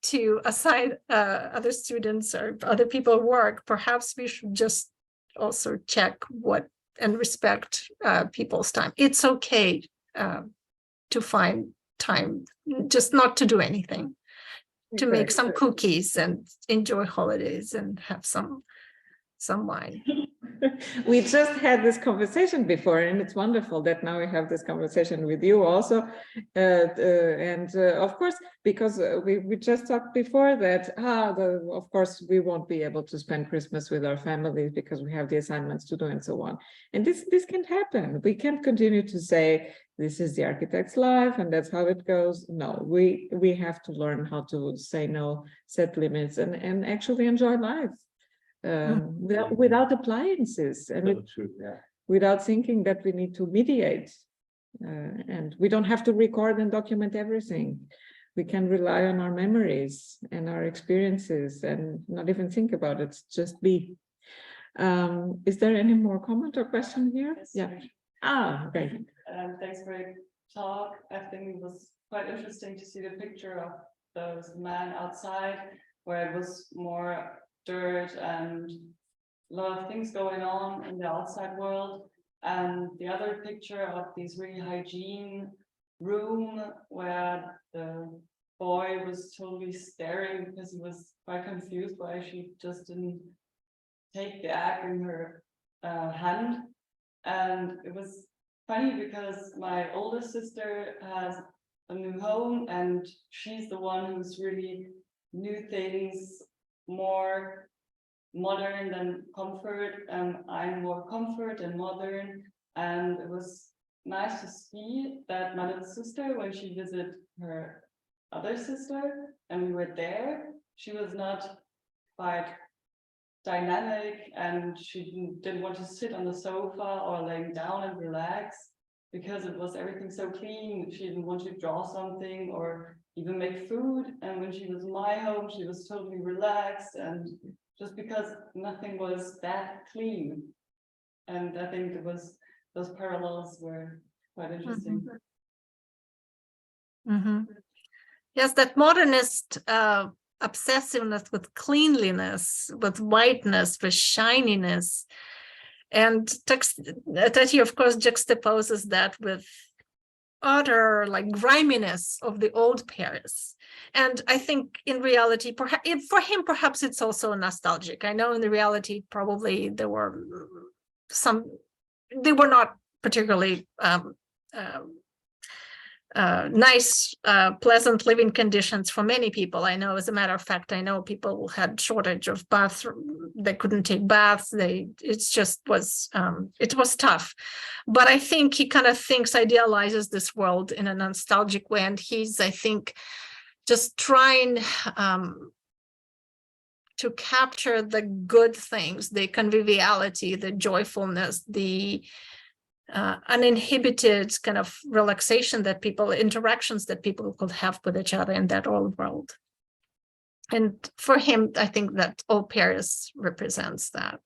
to assign other students or other people work, perhaps we should just also check and respect people's time. It's okay to find time, just not to do anything. To make some cookies and enjoy holidays and have some wine. We just had this conversation before, and it's wonderful that now we have this conversation with you also. Of course, because we just talked before that, of course, we won't be able to spend Christmas with our families because we have the assignments to do and so on. And this can happen. We can't continue to say, this is the architect's life and that's how it goes. No, we have to learn how to say no, set limits, and actually enjoy life without appliances and without thinking that we need to mediate. And we don't have to record and document everything. We can rely on our memories and our experiences and not even think about it, just be. Is there any more comment or question here? Yes. Yeah. Okay. Thanks for your talk. I think it was quite interesting to see the picture of those men outside, where it was more dirt and a lot of things going on in the outside world. And the other picture of these really hygiene room where the boy was totally staring because he was quite confused why she just didn't take the egg in her hand. And it was funny because my older sister has a new home and she's the one who's really new things, more modern than comfort, and I'm more comfort and modern. And it was nice to see that my little sister, when she visited her other sister and we were there, she was not quite dynamic and she didn't want to sit on the sofa or laying down and relax because it was everything so clean. She didn't want to draw something or even make food. And when she was in my home, she was totally relaxed, and just because nothing was that clean. And I think it was, those parallels were quite interesting. Yes, that modernist obsessiveness with cleanliness, with whiteness, with shininess. And Tati, of course, juxtaposes that with utter like griminess of the old Paris. And I think in reality, perhaps for him, perhaps it's also nostalgic. I know in the reality, probably they were not particularly nice, pleasant living conditions for many people. I know, as a matter of fact, I know people had shortage of baths. They couldn't take baths. It was tough. But I think he kind of idealizes this world in a nostalgic way. And he's, I think, just trying to capture the good things, the conviviality, the joyfulness, the uninhibited kind of relaxation that interactions that people could have with each other in that old world. And for him, I think that old Paris represents that.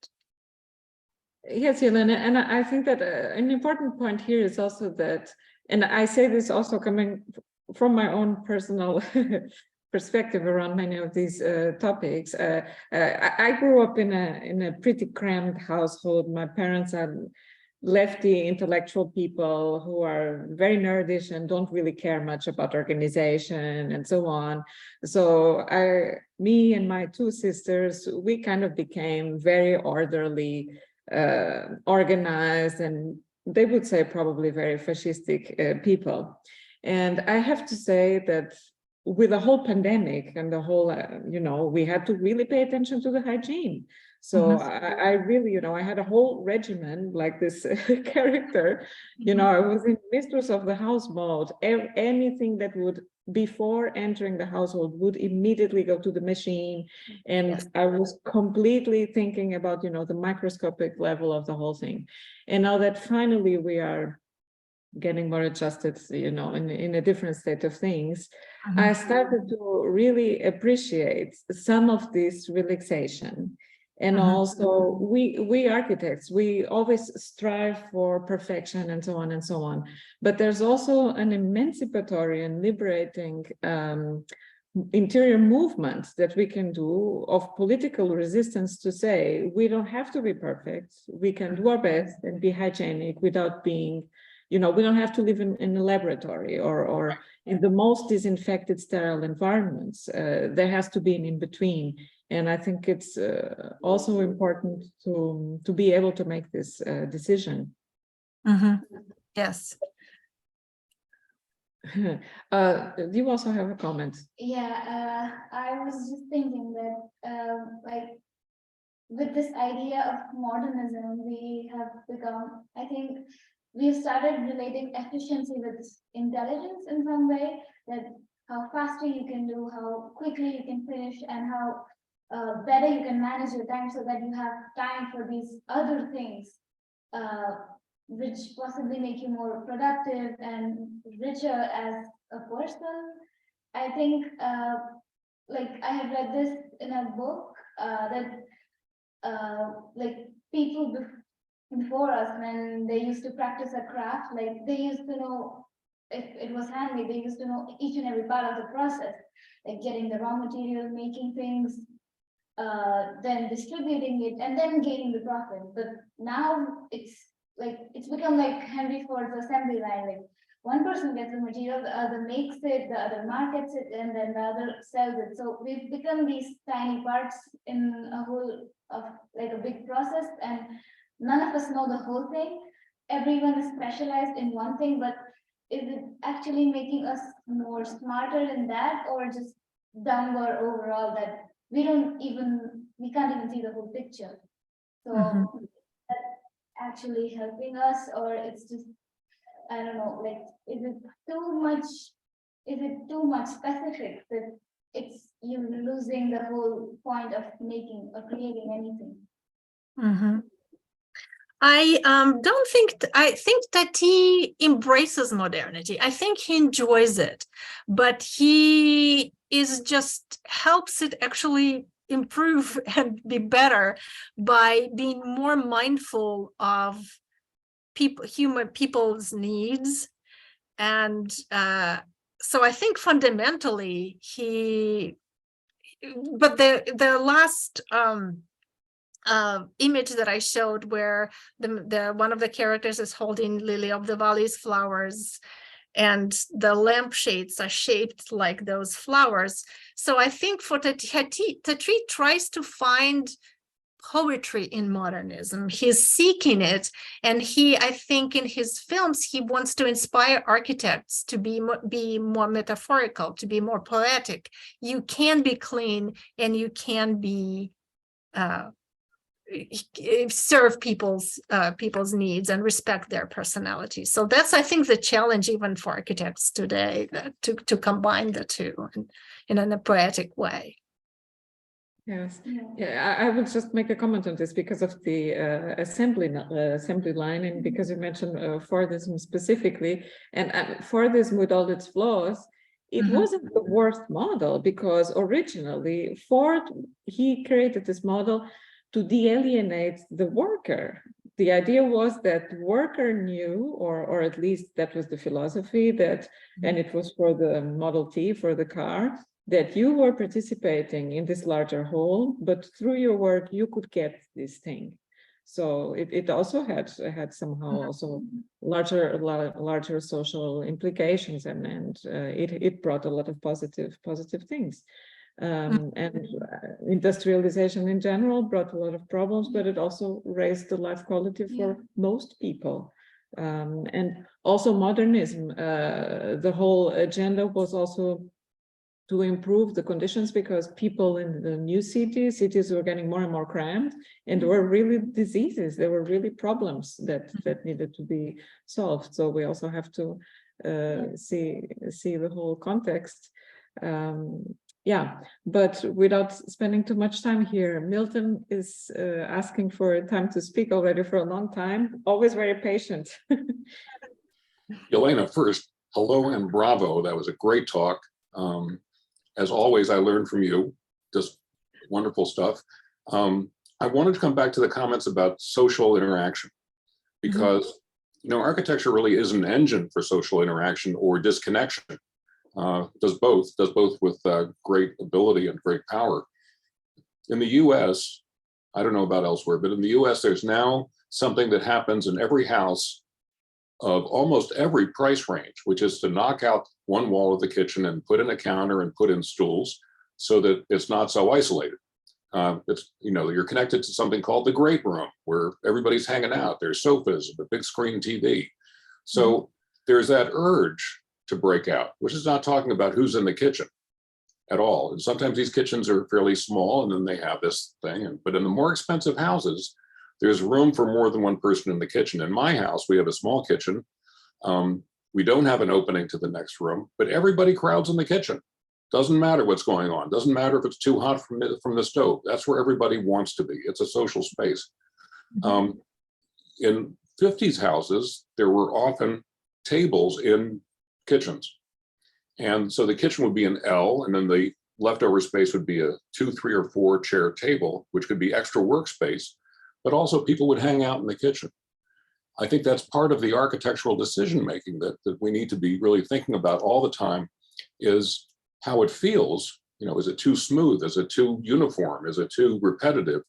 Yes, Yelena, and I think that an important point here is also that, and I say this also coming from my own personal perspective around many of these topics. I grew up in a pretty cramped household. My parents had lefty intellectual people who are very nerdish and don't really care much about organization and so on. So me and my two sisters, we kind of became very orderly, organized, and they would say probably very fascistic people. And I have to say that with the whole pandemic and the whole, we had to really pay attention to the hygiene. So I really, I had a whole regimen like this character, I was in mistress of the house mode. Anything that would, before entering the household, would immediately go to the machine. And yes. I was completely thinking about, the microscopic level of the whole thing. And now that finally we are getting more adjusted, in a different state of things, I started to really appreciate some of this relaxation. And also we architects, we always strive for perfection and so on and so on. But there's also an emancipatory and liberating interior movement that we can do of political resistance to say, we don't have to be perfect. We can do our best and be hygienic without being, we don't have to live in a laboratory or in the most disinfected, sterile environments. There has to be an in-between. And I think it's also important to be able to make this decision. Yes. Do you also have a comment? Yeah, I was just thinking that like with this idea of modernism, we have become, I think we've started relating efficiency with intelligence in some way, that how faster you can do, how quickly you can finish, and how better you can manage your time so that you have time for these other things, which possibly make you more productive and richer as a person. I think, like I have read this in a book that like people before us, when they used to practice a craft, like they used to know, if it was handmade, they used to know each and every part of the process, like getting the raw material, making things, then distributing it, and then gaining the profit. But now it's become like Henry Ford's assembly line, like one person gets the material, the other makes it, the other markets it, and then the other sells it. So we've become these tiny parts in a whole of like a big process, and none of us know the whole thing. Everyone is specialized in one thing, but is it actually making us more smarter in that, or just dumber overall that we can't even see the whole picture? So that's actually helping us, or it's just, I don't know, like, is it too much specific that it's you losing the whole point of making or creating anything? I don't think, I think that he embraces modernity. I think he enjoys it, but he is just helps it actually improve and be better by being more mindful of people's needs. And so I think fundamentally but the last image that I showed, where the one of the characters is holding lily of the valleys flowers, and the lampshades are shaped like those flowers. So I think for Tati tries to find poetry in modernism. He's seeking it, and I think in his films he wants to inspire architects to be more metaphorical, to be more poetic. You can be clean, and you can be serve people's needs and respect their personality. So that's, I think, the challenge even for architects today, to combine the two in a poetic way. Yes, yeah, I would just make a comment on this because of the assembly line, and because you mentioned Fordism specifically, and Fordism with all its flaws, it wasn't the worst model, because originally Ford, he created this model to de-alienate the worker. The idea was that the worker knew, or at least that was the philosophy, that, and it was for the Model T, for the car, that you were participating in this larger whole, but through your work, you could get this thing. So it also had somehow also larger social implications, and it brought a lot of positive things. And industrialization in general brought a lot of problems, but it also raised the life quality for most people. And also modernism, the whole agenda was also to improve the conditions, because people in the new cities were getting more and more cramped, and there were really diseases, there were really problems that needed to be solved. So we also have to see the whole context. Yeah, but without spending too much time here, Milton is asking for time to speak already for a long time, always very patient. Yelena, first, hello and bravo. That was a great talk. As always, I learned from you, just wonderful stuff. I wanted to come back to the comments about social interaction, because architecture really is an engine for social interaction or disconnection. Does both with great ability and great power. In the US, I don't know about elsewhere, but in the US, there's now something that happens in every house of almost every price range, which is to knock out one wall of the kitchen and put in a counter and put in stools so that it's not so isolated. It's, you're connected to something called the great room, where everybody's hanging out. There's sofas, a big screen TV. So there's that urge to break out, which is not talking about who's in the kitchen at all. And sometimes these kitchens are fairly small, and then they have this thing. But in the more expensive houses, there's room for more than one person in the kitchen. In my house, we have a small kitchen. We don't have an opening to the next room, but everybody crowds in the kitchen. Doesn't matter what's going on. Doesn't matter if it's too hot from the stove. That's where everybody wants to be. It's a social space. In 50s houses, there were often tables in kitchens. And so the kitchen would be an L, and then the leftover space would be a 2, 3, or 4 chair table, which could be extra workspace, but also people would hang out in the kitchen. I think that's part of the architectural decision-making that we need to be really thinking about all the time, is how it feels. Is it too smooth? Is it too uniform? Is it too repetitive?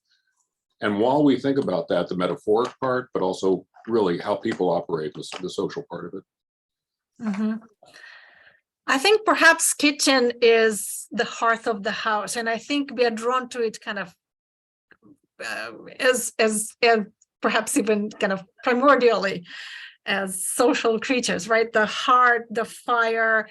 And while we think about that, the metaphoric part, but also really how people operate, the social part of it. Mhm. I think perhaps kitchen is the hearth of the house, and I think we are drawn to it kind of as perhaps even kind of primordially as social creatures, right? The heart, the fire,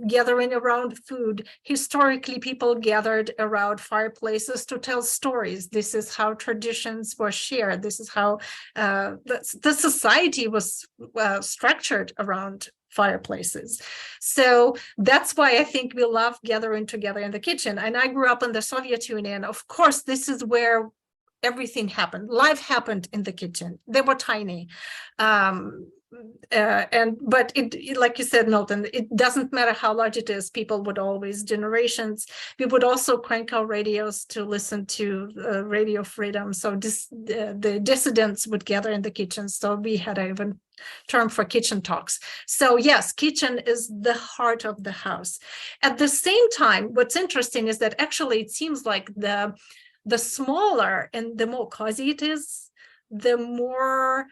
gathering around food. Historically, people gathered around fireplaces to tell stories. This is how traditions were shared. This is how the society was structured around fireplaces. So that's why I think we love gathering together in the kitchen. And I grew up in the Soviet Union. Of course, this is where everything happened. Life happened in the kitchen. They were tiny. But like you said, Milton, it doesn't matter how large it is. People would always, generations, we would also crank our radios to listen to Radio Freedom. So the dissidents would gather in the kitchen. So we had an even term for kitchen talks. So yes, kitchen is the heart of the house. At the same time, what's interesting is that actually it seems like the smaller and the more cozy it is, the more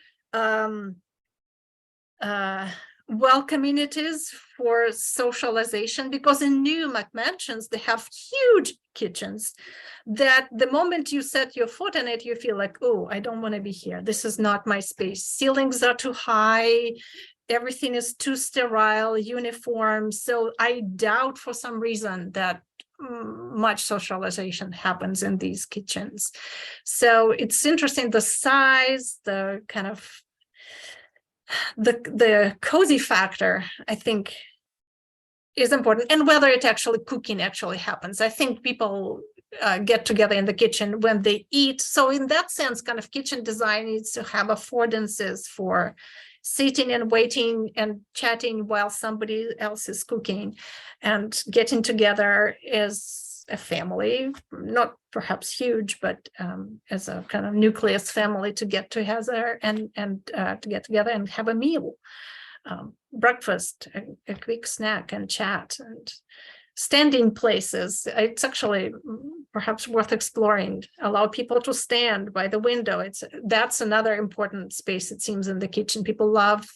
welcoming it is for socialization, because in new McMansions, they have huge kitchens that the moment you set your foot in it, you feel like, oh, I don't want to be here. This is not my space. Ceilings are too high. Everything is too sterile, uniform. So I doubt for some reason that much socialization happens in these kitchens. So it's interesting, the size, the kind of the cozy factor, I think, is important, and whether it actually cooking actually happens. I think people get together in the kitchen when they eat. So in that sense, kind of kitchen design needs to have affordances for sitting and waiting and chatting while somebody else is cooking, and getting together as a family, not perhaps huge, but as a kind of nucleus family to get together and to get together and have a meal, breakfast, a quick snack and chat, and standing places. It's actually perhaps worth exploring. Allow people to stand by the window. That's another important space, it seems, in the kitchen. People love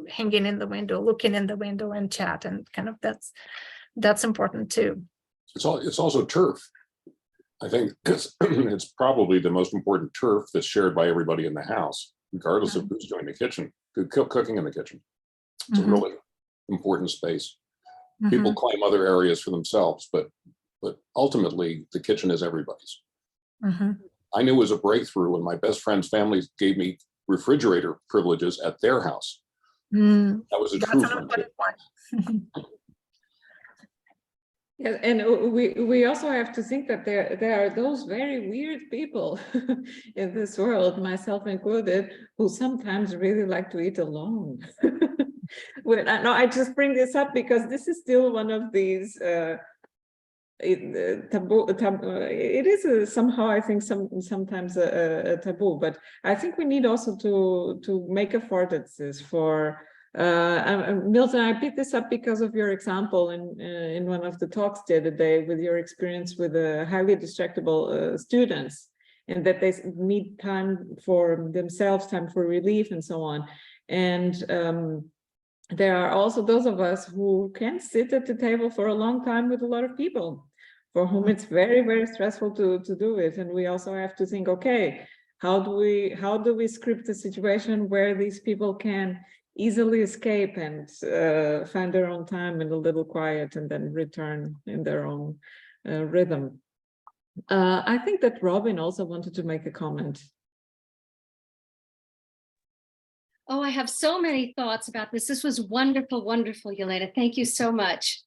hanging in the window, looking in the window and chat, and kind of that's important too. It's also turf. I think it's probably the most important turf that's shared by everybody in the house, regardless of who's doing the kitchen, cooking in the kitchen. It's a really important space. People claim other areas for themselves, but ultimately the kitchen is everybody's. I knew it was a breakthrough when my best friend's family gave me refrigerator privileges at their house. That was a true friendship. Yeah, and we also have to think that there are those very weird people in this world, myself included, who sometimes really like to eat alone. I just bring this up because this is still one of these taboo. It is somehow, I think, sometimes a taboo, but I think we need also to make affordances for. Milton, I picked this up because of your example in one of the talks the other day, with your experience with highly distractible students, and that they need time for themselves, time for relief, and so on. And there are also those of us who can sit at the table for a long time with a lot of people, for whom it's very, very stressful to do it. And we also have to think, okay, how do we script a situation where these people can easily escape and find their own time in a little quiet, and then return in their own rhythm. I think that Robin also wanted to make a comment. Oh, I have so many thoughts about this. This was wonderful, wonderful, Yelena. Thank you so much.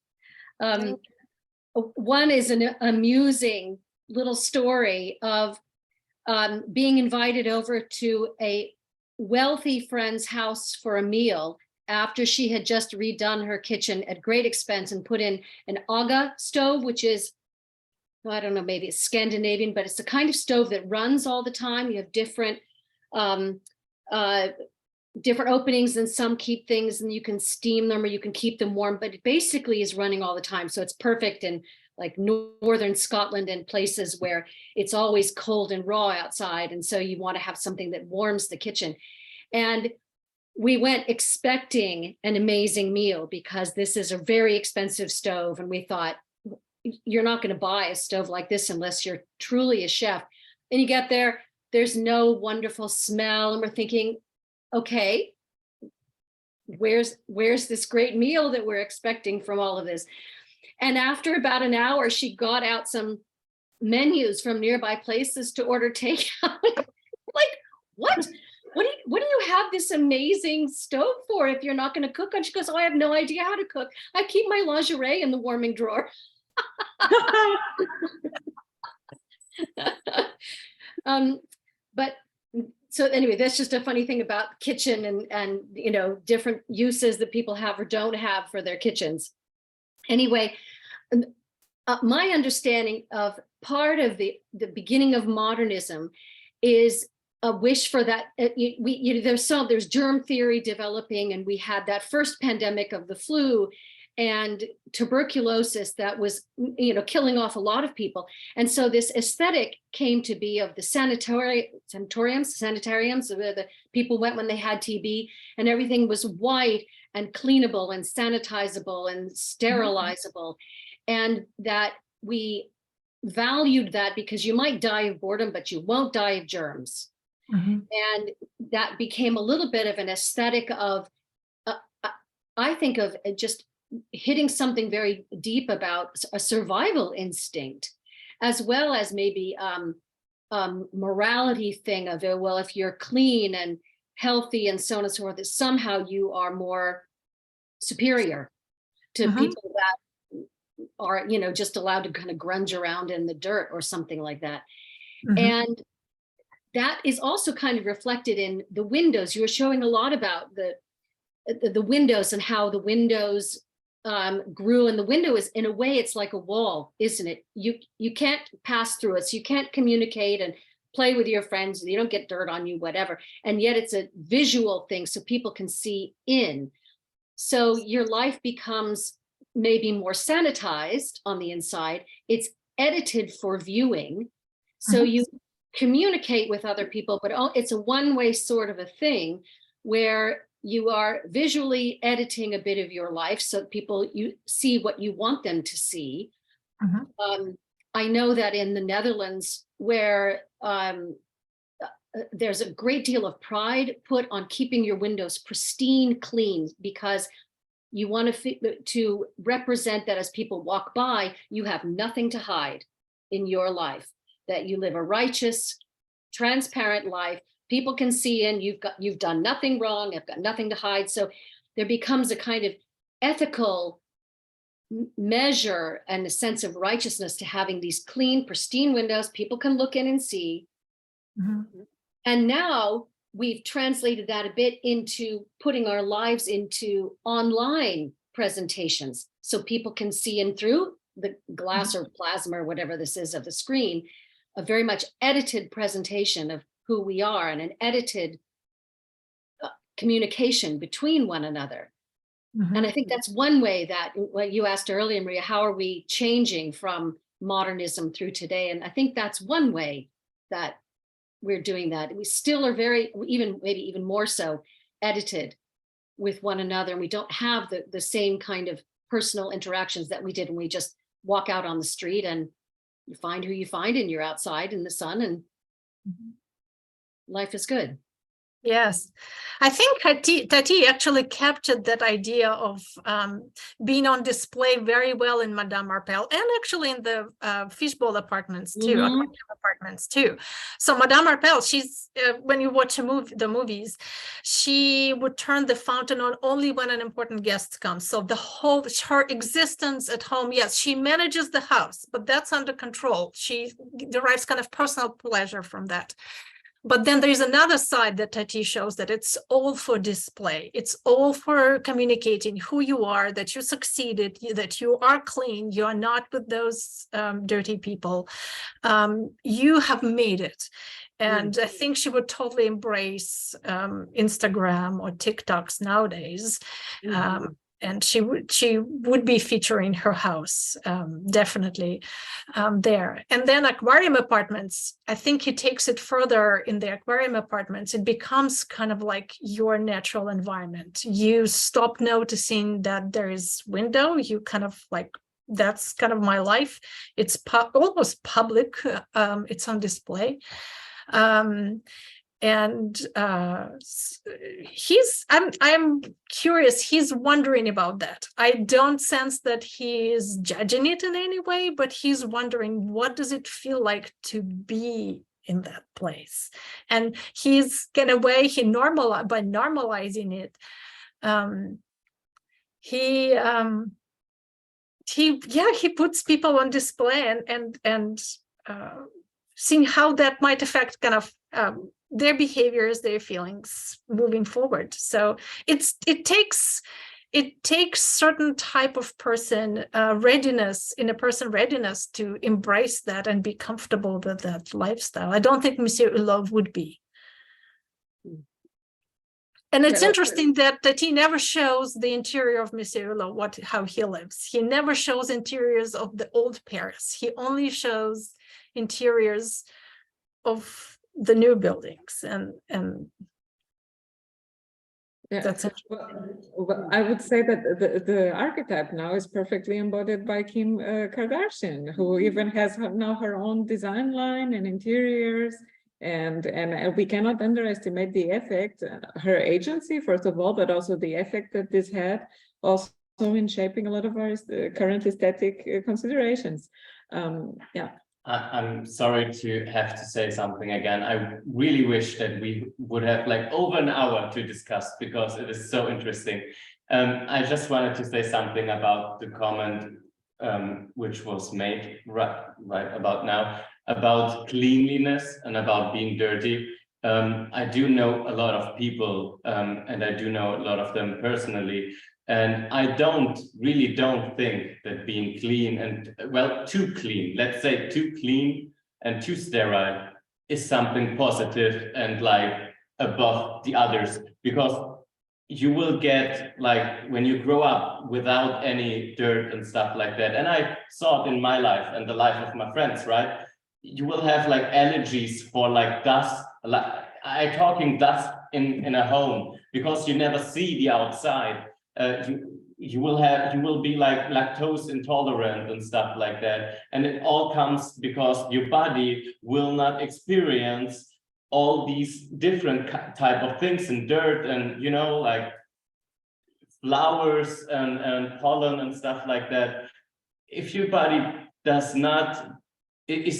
One is an amusing little story of being invited over to a wealthy friend's house for a meal after she had just redone her kitchen at great expense and put in an Aga stove, which is, I don't know, maybe it's Scandinavian, but it's the kind of stove that runs all the time. You have different openings, and some keep things and you can steam them or you can keep them warm, but it basically is running all the time. So it's perfect in like northern Scotland and places where it's always cold and raw outside. And so you want to have something that warms the kitchen. And we went expecting an amazing meal because this is a very expensive stove. And we thought, you're not going to buy a stove like this unless you're truly a chef. And you get there, there's no wonderful smell. And we're thinking, okay, where's this great meal that we're expecting from all of this? And after about an hour, she got out some menus from nearby places to order takeout. Like, what? What do you have this amazing stove for if you're not going to cook? And she goes, oh, I have no idea how to cook. I keep my lingerie in the warming drawer. But so anyway, that's just a funny thing about kitchen and you know, different uses that people have or don't have for their kitchens. Anyway, my understanding of part of the beginning of modernism is a wish for that. There's germ theory developing, and we had that first pandemic of the flu and tuberculosis that was, you know, killing off a lot of people. And so this aesthetic came to be of the sanitariums, where the people went when they had TB, and everything was white and cleanable and sanitizable and sterilizable. And that we valued that because you might die of boredom, but you won't die of germs. And that became a little bit of an aesthetic of, I think of just hitting something very deep about a survival instinct, as well as maybe morality thing of, well, if you're clean and healthy and so on and so forth, that somehow you are more superior to people that are, you know, just allowed to kind of grunge around in the dirt or something like that. And that is also kind of reflected in the windows. You were showing a lot about the windows and how the windows grew, and the window is, in a way, it's like a wall, isn't it? You can't pass through it, so you can't communicate and play with your friends. You don't get dirt on you, whatever. And yet it's a visual thing, so people can see in. So your life becomes maybe more sanitized on the inside. It's edited for viewing, so you communicate with other people, but it's a one-way sort of a thing where you are visually editing a bit of your life so people, you see what you want them to see. I know that in the Netherlands, where there's a great deal of pride put on keeping your windows pristine clean, because you want to represent that as people walk by, you have nothing to hide in your life, that you live a righteous, transparent life. People can see in, you've done nothing wrong, you've got nothing to hide. So there becomes a kind of ethical measure and a sense of righteousness to having these clean, pristine windows people can look in and see. And now we've translated that a bit into putting our lives into online presentations, so people can see in through the glass or plasma or whatever this is of the screen, a very much edited presentation of who we are, and an edited communication between one another. And I think that's one way that, what you asked earlier, Maria, how are we changing from modernism through today? And I think that's one way that we're doing that. We still are very, maybe even more so, edited with one another. And we don't have the same kind of personal interactions that we did when we just walk out on the street and you find who you find, and you're outside in the sun, and life is good. Yes, I think Tati actually captured that idea of being on display very well in Madame Marpel, and actually in the fishbowl apartments too, apartments too. So Madame Marpel, she's when you watch the movies, she would turn the fountain on only when an important guest comes. So her existence at home, yes, she manages the house, but that's under control. She derives kind of personal pleasure from that. But then there's another side that Tati shows, that it's all for display. It's all for communicating who you are, that you succeeded, that you are clean, you are not with those dirty people. You have made it. And I think she would totally embrace Instagram or TikToks nowadays. she would be featuring her house, definitely there. And then aquarium apartments, I think he takes it further. In the aquarium apartments, it becomes kind of like your natural environment. You stop noticing that there is window, you kind of like, that's kind of my life. It's almost public, it's on display. I'm curious, he's wondering about that. I don't sense that he is judging it in any way, but he's wondering, what does it feel like to be in that place? And he's, in a way, by normalizing it, he puts people on display and seeing how that might affect kind of their behaviors, their feelings moving forward. So it takes certain type of person readiness to embrace that and be comfortable with that lifestyle. I don't think Monsieur Hulot would be. And it's interesting that he never shows the interior of Monsieur Hulot, how he lives. He never shows interiors of the old Paris. He only shows interiors of the new buildings, and yeah, that's it. Well, I would say that the archetype now is perfectly embodied by Kim Kardashian, who even has now her own design line and interiors, and we cannot underestimate the effect, her agency, first of all, but also the effect that this had also in shaping a lot of our current aesthetic considerations. Yeah. I'm sorry to have to say something again. I really wish that we would have like over an hour to discuss, because it is so interesting. I just wanted to say something about the comment which was made right about now, about cleanliness and about being dirty. I do know a lot of people, and I do know a lot of them personally. And I really don't think that being clean and, well, too clean, let's say too clean and too sterile is something positive and like above the others, because you will get, like, when you grow up without any dirt and stuff like that, and I saw it in my life and the life of my friends, right? You will have like allergies for like dust, like I'm talking dust in a home, because you never see the outside. You will be like lactose intolerant and stuff like that, and it all comes because your body will not experience all these different type of things, and dirt and, you know, like flowers and pollen and stuff like that. If your body is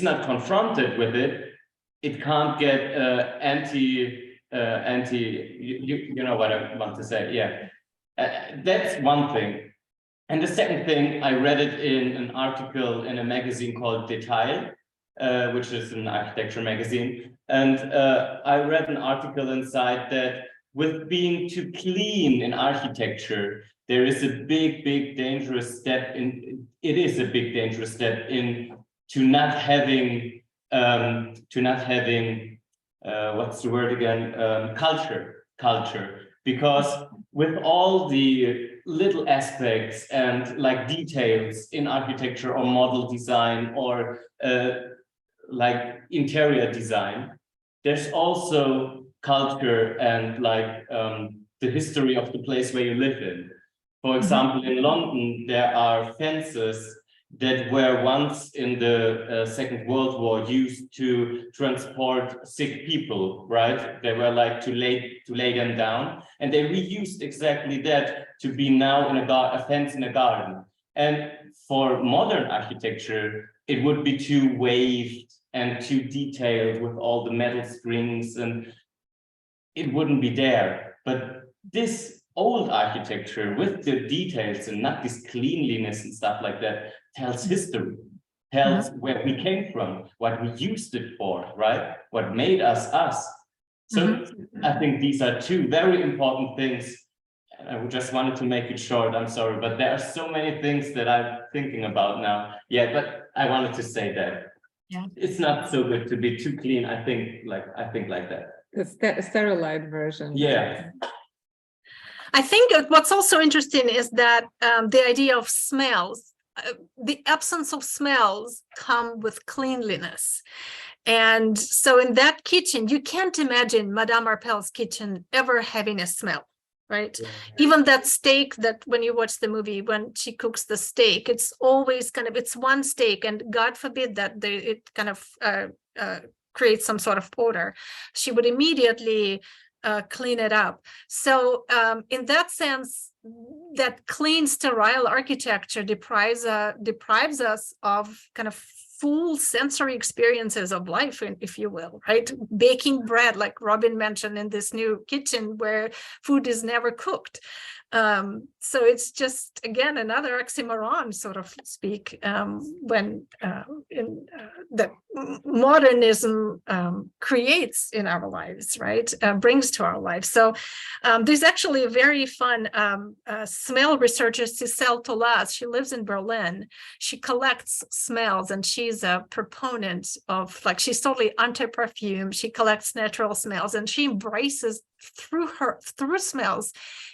not confronted with it, it can't get you know what I want to say, yeah. That's one thing. And the second thing, I read it in an article in a magazine called Detail, which is an architecture magazine. And I read an article inside that with being too clean in architecture, there is a big, dangerous step in, to not having, what's the word again? Culture. Because with all the little aspects and like details in architecture or model design or like interior design, there's also culture and like the history of the place where you live in. For example, in London, there are fences that were once in the Second World War used to transport sick people, right? They were like to lay them down, and they reused exactly that to be now in a fence in a garden. And for modern architecture, it would be too waved and too detailed with all the metal strings, and it wouldn't be there. But this old architecture with the details and not this cleanliness and stuff like that tells history, tells where we came from, what we used it for, right? What made us us. So I think these are two very important things. I just wanted to make it short, I'm sorry, but there are so many things that I'm thinking about now. Yeah, but I wanted to say that. Yeah. It's not so good to be too clean. I think like that. The sterilized version. Yeah. I think what's also interesting is that the idea of smells, the absence of smells come with cleanliness. And so in that kitchen, you can't imagine Madame Marpel's kitchen ever having a smell, right? Yeah. Even that steak that when you watch the movie, when she cooks the steak, it's always kind of, it's one steak, and God forbid that it kind of creates some sort of odor. She would immediately clean it up. So in that sense, that clean, sterile architecture deprives us of kind of full sensory experiences of life, if you will, right? Baking bread, like Robin mentioned, in this new kitchen where food is never cooked. So it's just, again, another oxymoron, sort of speak, when that modernism creates in our lives, right? Brings to our lives. So there's actually a very fun smell researcher, Cicel Tolas. She lives in Berlin. She collects smells, and she's a proponent of, like, she's totally anti-perfume. She collects natural smells, and she embraces through smells.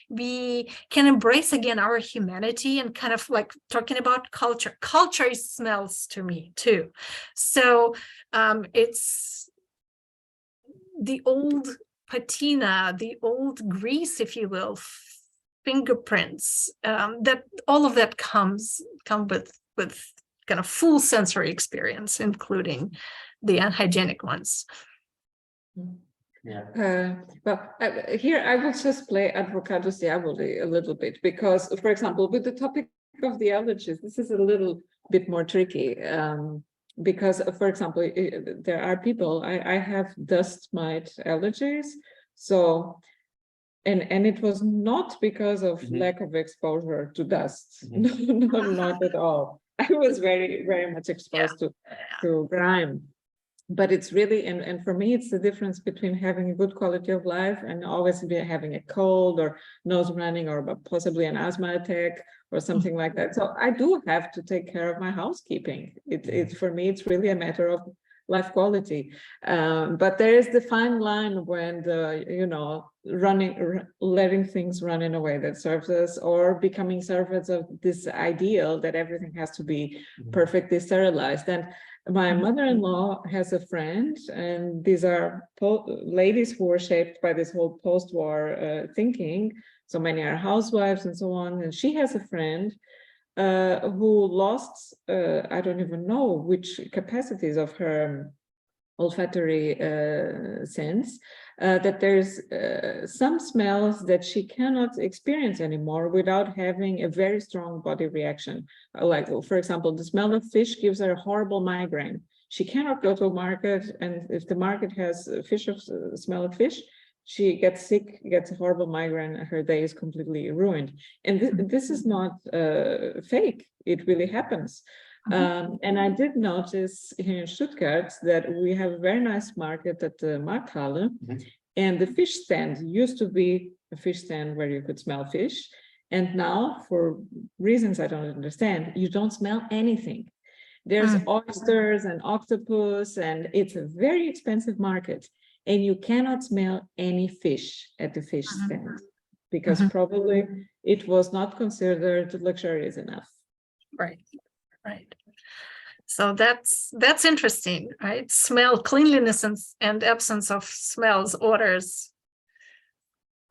We can embrace again our humanity, and kind of like talking about culture. Culture is smells to me too. So it's the old patina, the old grease, if you will, fingerprints, that all of that come with kind of full sensory experience, including the unhygienic ones. Yeah. Here I will just play advocatus diaboli a little bit, because, for example, with the topic of the allergies, this is a little bit more tricky, because, for example, there are people, I have dust mite allergies, so, and it was not because of lack of exposure to dust, no, not at all. I was very, very much exposed to grime. But it's really, and for me, it's the difference between having a good quality of life and always having a cold or nose running or possibly an asthma attack or something like that. So I do have to take care of my housekeeping. For me, it's really a matter of life quality. But there is the fine line when letting things run in a way that serves us, or becoming servants of this ideal that everything has to be perfectly sterilized. And my mother-in-law has a friend, and these are ladies who were shaped by this whole post-war thinking. So many are housewives and so on. And she has a friend who lost, I don't even know which capacities of her olfactory sense, that there's some smells that she cannot experience anymore without having a very strong body reaction. Like, for example, the smell of fish gives her a horrible migraine. She cannot go to a market, and if the market has smell of fish, she gets sick, gets a horrible migraine, her day is completely ruined. And this is not fake, it really happens. And I did notice here in Stuttgart that we have a very nice market at the Markthalle, and the fish stand used to be a fish stand where you could smell fish. And now, for reasons I don't understand, you don't smell anything. There's oysters and octopus, and it's a very expensive market. And you cannot smell any fish at the fish stand, because probably it was not considered luxurious enough. Right. Right. So that's interesting, right? Smell, cleanliness, and absence of smells, odors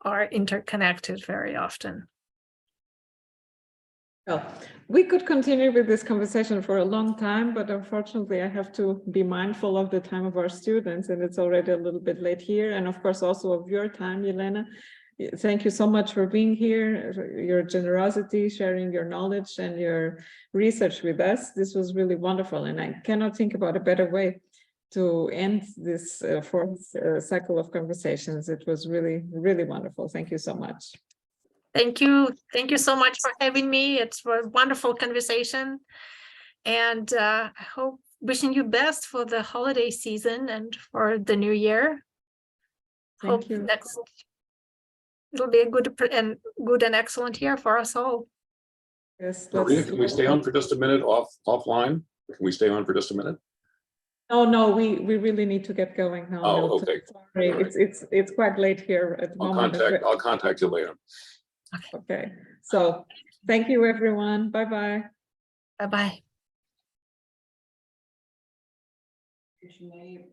are interconnected very often. Well, we could continue with this conversation for a long time, but unfortunately I have to be mindful of the time of our students, and it's already a little bit late here, and of course also of your time, Yelena. Thank you so much for being here, your generosity, sharing your knowledge and your research with us. This was really wonderful, and I cannot think about a better way to end this fourth cycle of conversations. It was really, really wonderful. Thank you so much. Thank you. Thank you so much for having me. It was a wonderful conversation. And I hope, wishing you best for the holiday season and for the new year. Thank you. It'll be a good and excellent year for us all. Yes. Maria, can we stay on for just a minute offline? Can we stay on for just a minute? No, we really need to get going now. Oh, okay. Sorry, Right. it's quite late here at the moment. I'll contact you later. Okay, so thank you, everyone. Bye-bye. Bye-bye. Which may